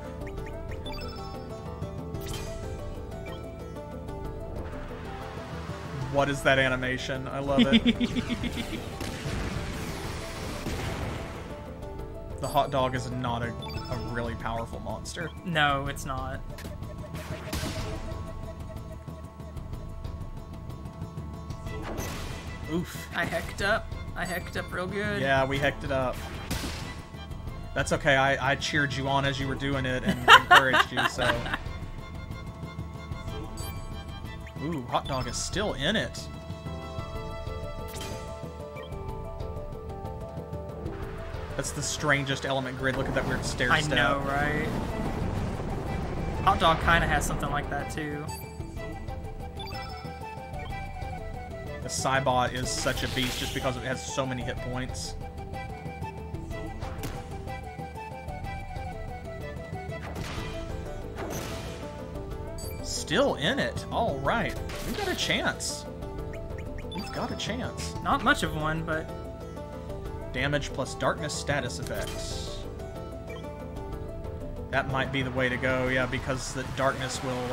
What is that animation? I love it. The hot dog is not a really powerful monster. No, it's not. Oof. I hecked up. I hecked up real good. Yeah, we hecked it up. That's okay, I cheered you on as you were doing it and encouraged you, so... Ooh, hot dog is still in it. That's the strangest element grid. Look at that weird stair step. I know, right? Hot dog kind of has something like that, too. The Cybot is such a beast just because it has so many hit points. Still in it. All right. We've got a chance. We've got a chance. Not much of one, but... Damage plus darkness status effects. That might be the way to go, yeah, because the darkness will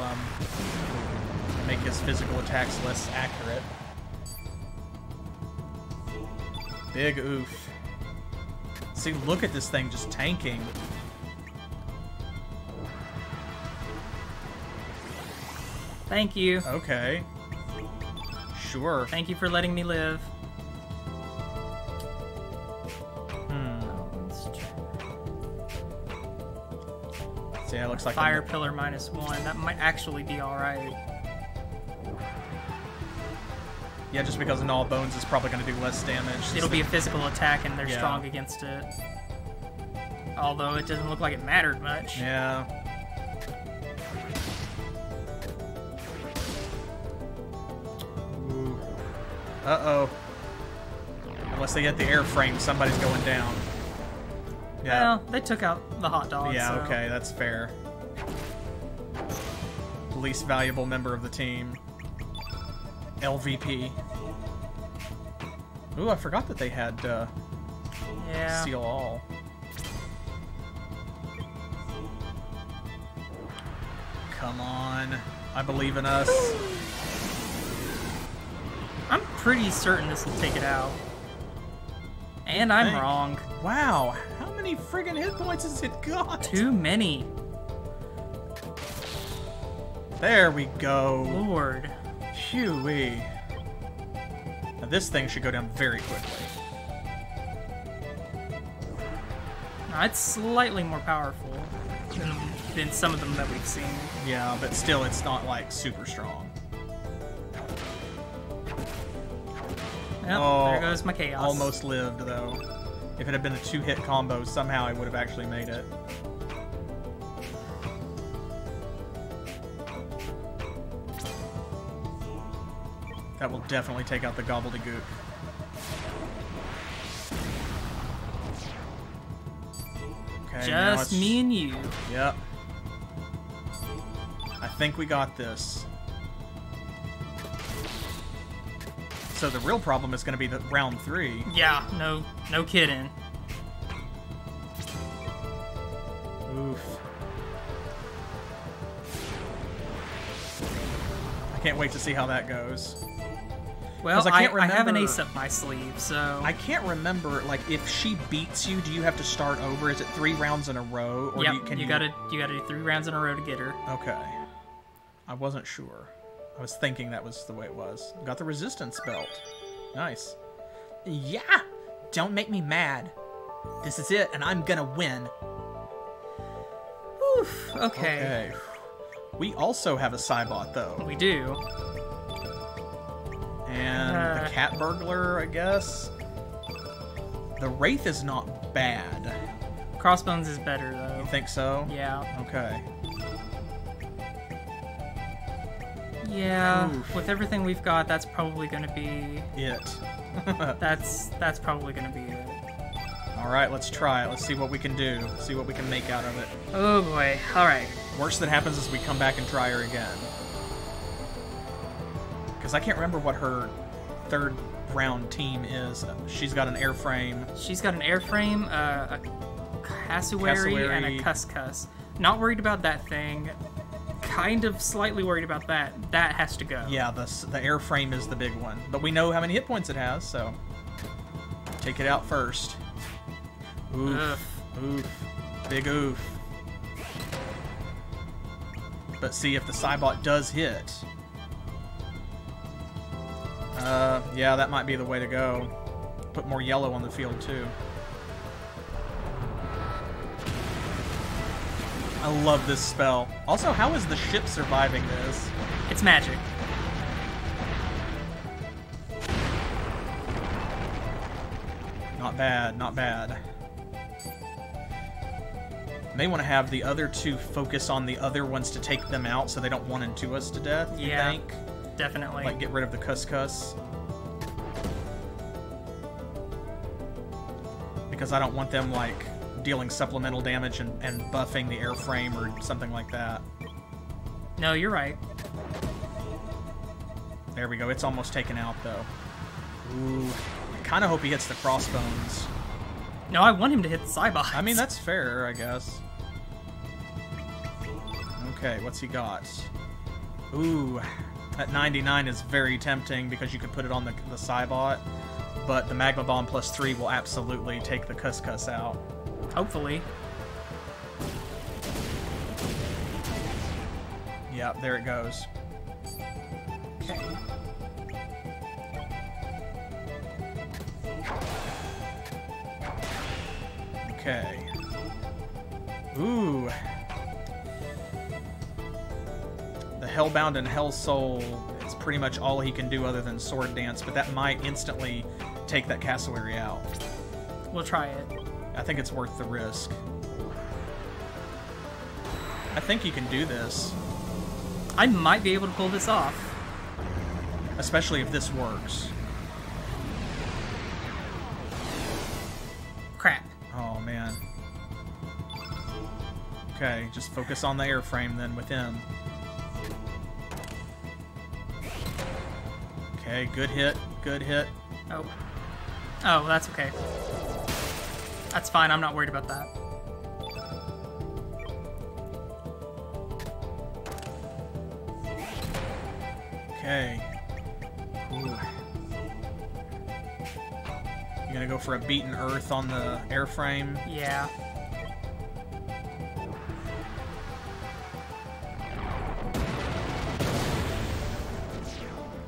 Make his physical attacks less accurate. Big oof. See, look at this thing just tanking. Thank you. Okay. Sure. Thank you for letting me live. So yeah, it looks like Fire pillar -1. That might actually be alright. Yeah, just because Gnaw Bones is probably going to do less damage. It'll be a physical attack and they're Yeah. strong against it. Although it doesn't look like it mattered much. Yeah. Ooh. Uh-oh. Unless they get the airframe, somebody's going down. Yeah. Well, they took out the hot dog. Yeah, so. okay, that's fair. Least valuable member of the team. LVP. Ooh, I forgot that they had Yeah. Seal All. Come on. I believe in us. I'm pretty certain this will take it out. And I'm think? wrong. Wow, how many friggin' hit points has it got? Too many. There we go. Lord. Phew-wee. Now this thing should go down very quickly. Now, it's slightly more powerful than some of them that we've seen. Yeah, but still, it's not, like, super strong. Yep, Oh, there goes my chaos. Almost lived, though. If it had been a 2-hit combo, somehow I would have actually made it. That will definitely take out the gobbledygook. Okay, now Just it's- me and you. Yep. I think we got this. So the real problem is going to be the round 3. Yeah, no kidding. Oof. I can't wait to see how that goes. Well, 'Cause I can't I have an remember- ace up my sleeve, so... I can't remember, like, if she beats you, do you have to start over? Is it 3 rounds in a row? Or Yep, you gotta do 3 rounds in a row to get her. Okay. I wasn't sure. I was thinking that was the way it was. Got the resistance belt. Nice. Yeah! Don't make me mad. This is it, and I'm gonna win. Oof, okay. Okay. We also have a Cybot, though. We do. And the Cat Burglar, I guess. The Wraith is not bad. Crossbones is better, though. You think so? Yeah. Okay. Yeah, Oof. with everything we've got, that's probably gonna be... It. That's probably gonna be it. Alright, let's try it. Let's see what we can do. See what we can make out of it. Oh boy, alright. Worst that happens is we come back and try her again. Because I can't remember what her 3rd round team is. She's got an airframe. She's got an airframe, a cassowary, and a cuscus. Not worried about that thing. Kind of slightly worried about that. That has to go. Yeah, the airframe is the big one. But we know how many hit points it has, so... Take it out first. Oof. Oof. Big oof. But see, if the Cybot does hit... yeah, that might be the way to go. Put more yellow on the field, too. I love this spell. Also, how is the ship surviving this? It's magic. Not bad, not bad. May want to have the other 2 focus on the other ones to take them out so they don't 1 and 2 us to death, you Yeah. think? Definitely. Like, get rid of the Cuscus. Because I don't want them, like, dealing supplemental damage and buffing the airframe or something like that. No, you're right. There we go. It's almost taken out, though. Ooh. I kind of hope he hits the crossbones. No, I want him to hit the Cybot. I mean, that's fair, I guess. Okay, what's he got? Ooh. At 99 is very tempting because you could put it on the Cybot, but the Magma Bomb plus 3 will absolutely take the Cuscus out. Hopefully. Yep, there it goes. Okay. Okay. Ooh. The Hellbound and Hell Soul is pretty much all he can do other than Sword Dance, but that might instantly take that cassowary out. We'll try it. I think it's worth the risk. I think you can do this. I might be able to pull this off. Especially if this works. Crap. Oh, man. Okay, just focus on the airframe then with him. Okay, good hit. Good hit. Oh. Oh, that's okay. That's fine, I'm not worried about that. Okay. Ooh. You gonna go for a beaten earth on the airframe? Yeah.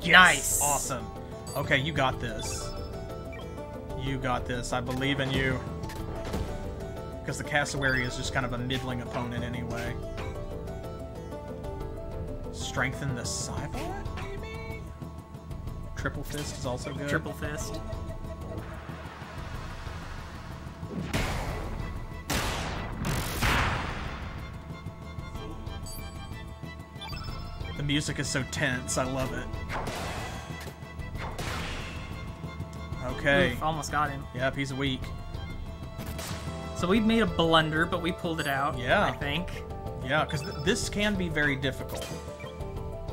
Yes! Nice. Awesome. Okay, you got this. You got this. I believe in you. Because the cassowary is just kind of a middling opponent anyway. Strengthen the Cybot, maybe? Triple Fist is also good. Triple Fist. The music is so tense. I love it. Okay. Oof, almost got him. Yep, he's weak. So we made a blunder, but we pulled it out. Yeah. I think. Yeah, because this can be very difficult.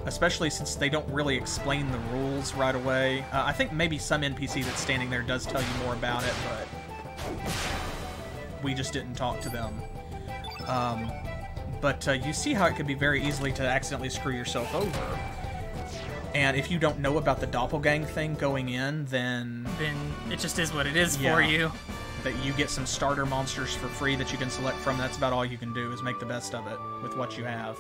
Especially since they don't really explain the rules right away. I think maybe some NPC that's standing there does tell you more about it, but we just didn't talk to them. But you see how it could be very easily to accidentally screw yourself over. And if you don't know about the doppelgang thing going in, then It just is what it is Yeah. for you. that you get some starter monsters for free that you can select from. That's about all you can do, is make the best of it with what you have.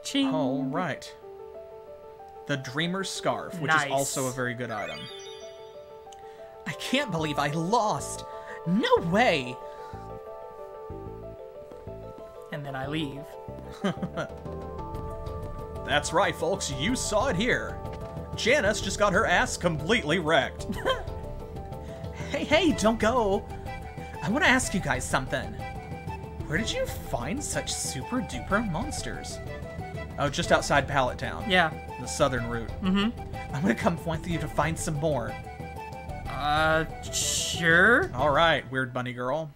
Ching. All right. The Dreamer's Scarf, which Nice. is also a very good item. I can't believe I lost. No way. And then I leave. That's right, folks. You saw it here. Janice just got her ass completely wrecked. Hey, don't go. I want to ask you guys something. Where did you find such super duper monsters? Oh, just outside Pallet Town. Yeah. The southern route. I'm gonna come with you to find some more. Sure. All right, weird bunny girl.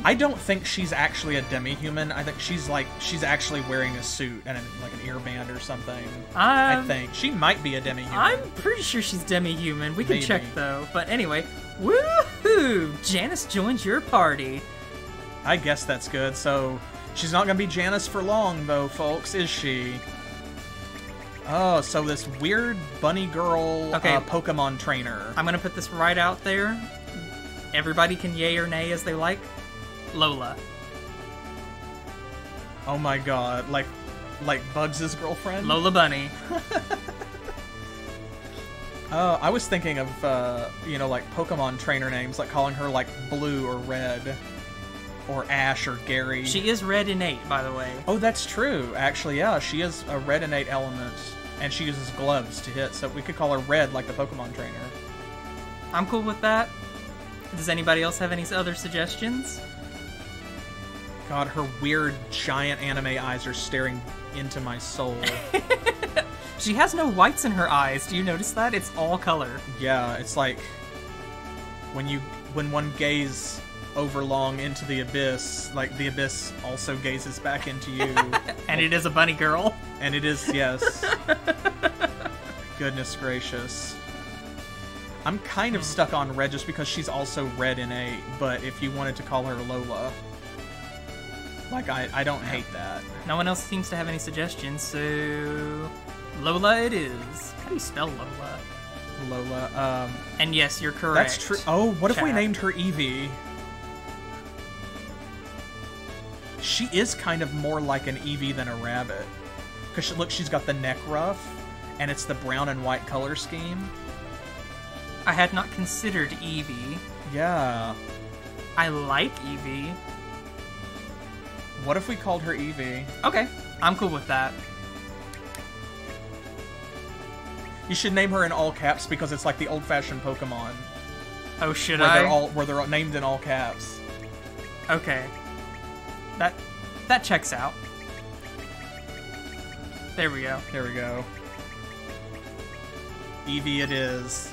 I don't think she's actually a demi-human. I think she's actually wearing a suit and like an earband or something. I think she might be a demi-human. I'm pretty sure she's demi-human. We can Maybe. check though. But anyway, woohoo! Janice joins your party. I guess that's good. So she's not gonna be Janice for long, though, folks, is she? Oh, so this weird bunny girl Okay. Pokemon trainer. I'm gonna put this right out there. Everybody can yay or nay as they like. Lola. Oh my god, like Bugs' girlfriend? Lola Bunny. I was thinking of, like Pokemon trainer names, like calling her like Blue or Red, or Ash or Gary. She is red innate, by the way. Oh, that's true. Actually, yeah, she is a red innate element, and she uses gloves to hit, so we could call her Red like the Pokemon trainer. I'm cool with that. Does anybody else have any other suggestions? God, her weird giant anime eyes are staring into my soul. She has no whites in her eyes. Do you notice that? It's all color. Yeah, it's like when one gaze over long into the abyss, like the abyss also gazes back into you. And it is a bunny girl. And it is, yes. Goodness gracious. I'm kind of stuck on Red just because she's also red innate, but if you wanted to call her Lola. Like, I don't hate that. No one else seems to have any suggestions, so Lola it is. How do you spell Lola? Lola, And yes, you're correct. that's true. Oh, what if we Chat. named her Eevee? She is kind of more like an Eevee than a rabbit. Because, look, she's got the neck ruff, and it's the brown and white color scheme. I had not considered Eevee. Yeah. I like Eevee. What if we called her Eevee? Okay, I'm cool with that. You should name her in all caps because it's like the old-fashioned Pokemon. Oh, should Where I? where they're all named in all caps. Okay. That checks out. There we go. There we go. Eevee it is.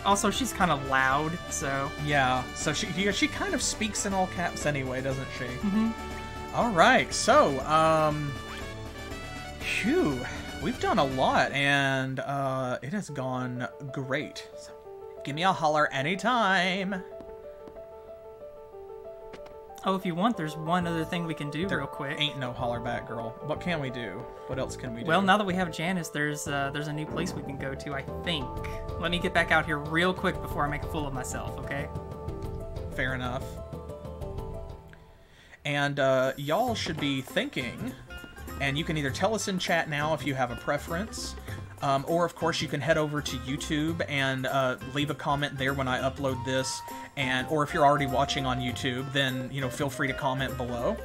Also, she's kind of loud, so... Yeah, so she kind of speaks in all caps anyway, doesn't she? Mm-hmm. All right, so, phew, we've done a lot, and it has gone great. So, give me a holler anytime. Oh, if you want, there's one other thing we can do There real quick. ain't no holler back, girl. What can we do? What else can we do? Well, now that we have Janice, there's a new place we can go to, I think. Let me get back out here real quick before I make a fool of myself, okay? Fair enough. And y'all should be thinking, and you can either tell us in chat now if you have a preference, or of course you can head over to YouTube and leave a comment there when I upload this, or if you're already watching on YouTube, then feel free to comment below.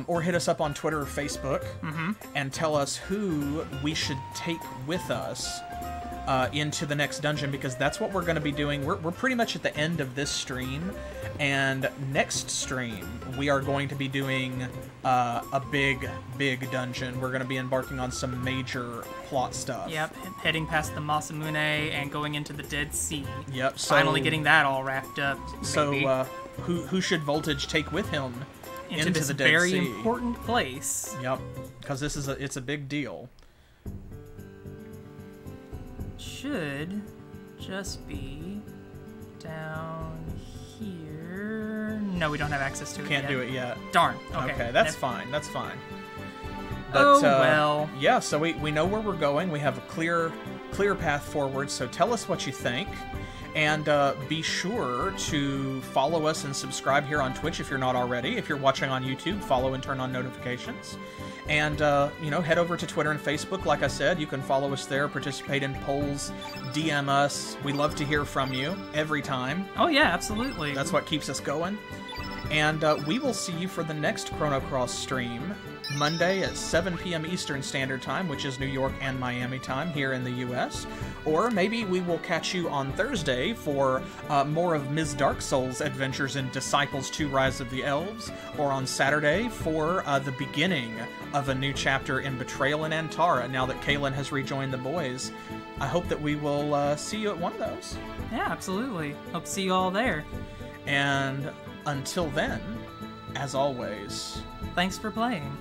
Or hit us up on Twitter or Facebook and tell us who we should take with us into the next dungeon, because that's what we're going to be doing. We're pretty much at the end of this stream, and next stream we are going to be doing a big dungeon. We're going to be embarking on some major plot stuff. Yep, heading past the Masamune and going into the Dead Sea. Yep. So, Finally getting that all wrapped up. Maybe. So who should Voltage take with him into this the Dead very Sea? important place. Yep, because it's a big deal. Should just be down here. No, we don't have access to it Can't yet. do it yet. Darn. Okay, Okay, that's Never- fine. That's fine. Oh, well. Yeah, so we know where we're going. We have a clear path forward. So tell us what you think, and be sure to follow us and subscribe here on Twitch if you're not already. If you're watching on YouTube, follow and turn on notifications. And head over to Twitter and Facebook. Like I said, you can follow us there, participate in polls, DM us. We love to hear from you every time. Oh yeah, absolutely. That's what keeps us going. And we will see you for the next Chrono Cross stream, Monday at 7 p.m. Eastern Standard Time, which is New York and Miami time here in the U.S. Or maybe we will catch you on Thursday for more of Ms. Dark Soul's adventures in Disciples 2 Rise of the Elves, or on Saturday for the beginning of a new chapter in Betrayal in Antara, now that Kaylin has rejoined the boys. I hope that we will see you at one of those. Yeah, absolutely. Hope to see you all there. And until then, as always, Thanks for playing.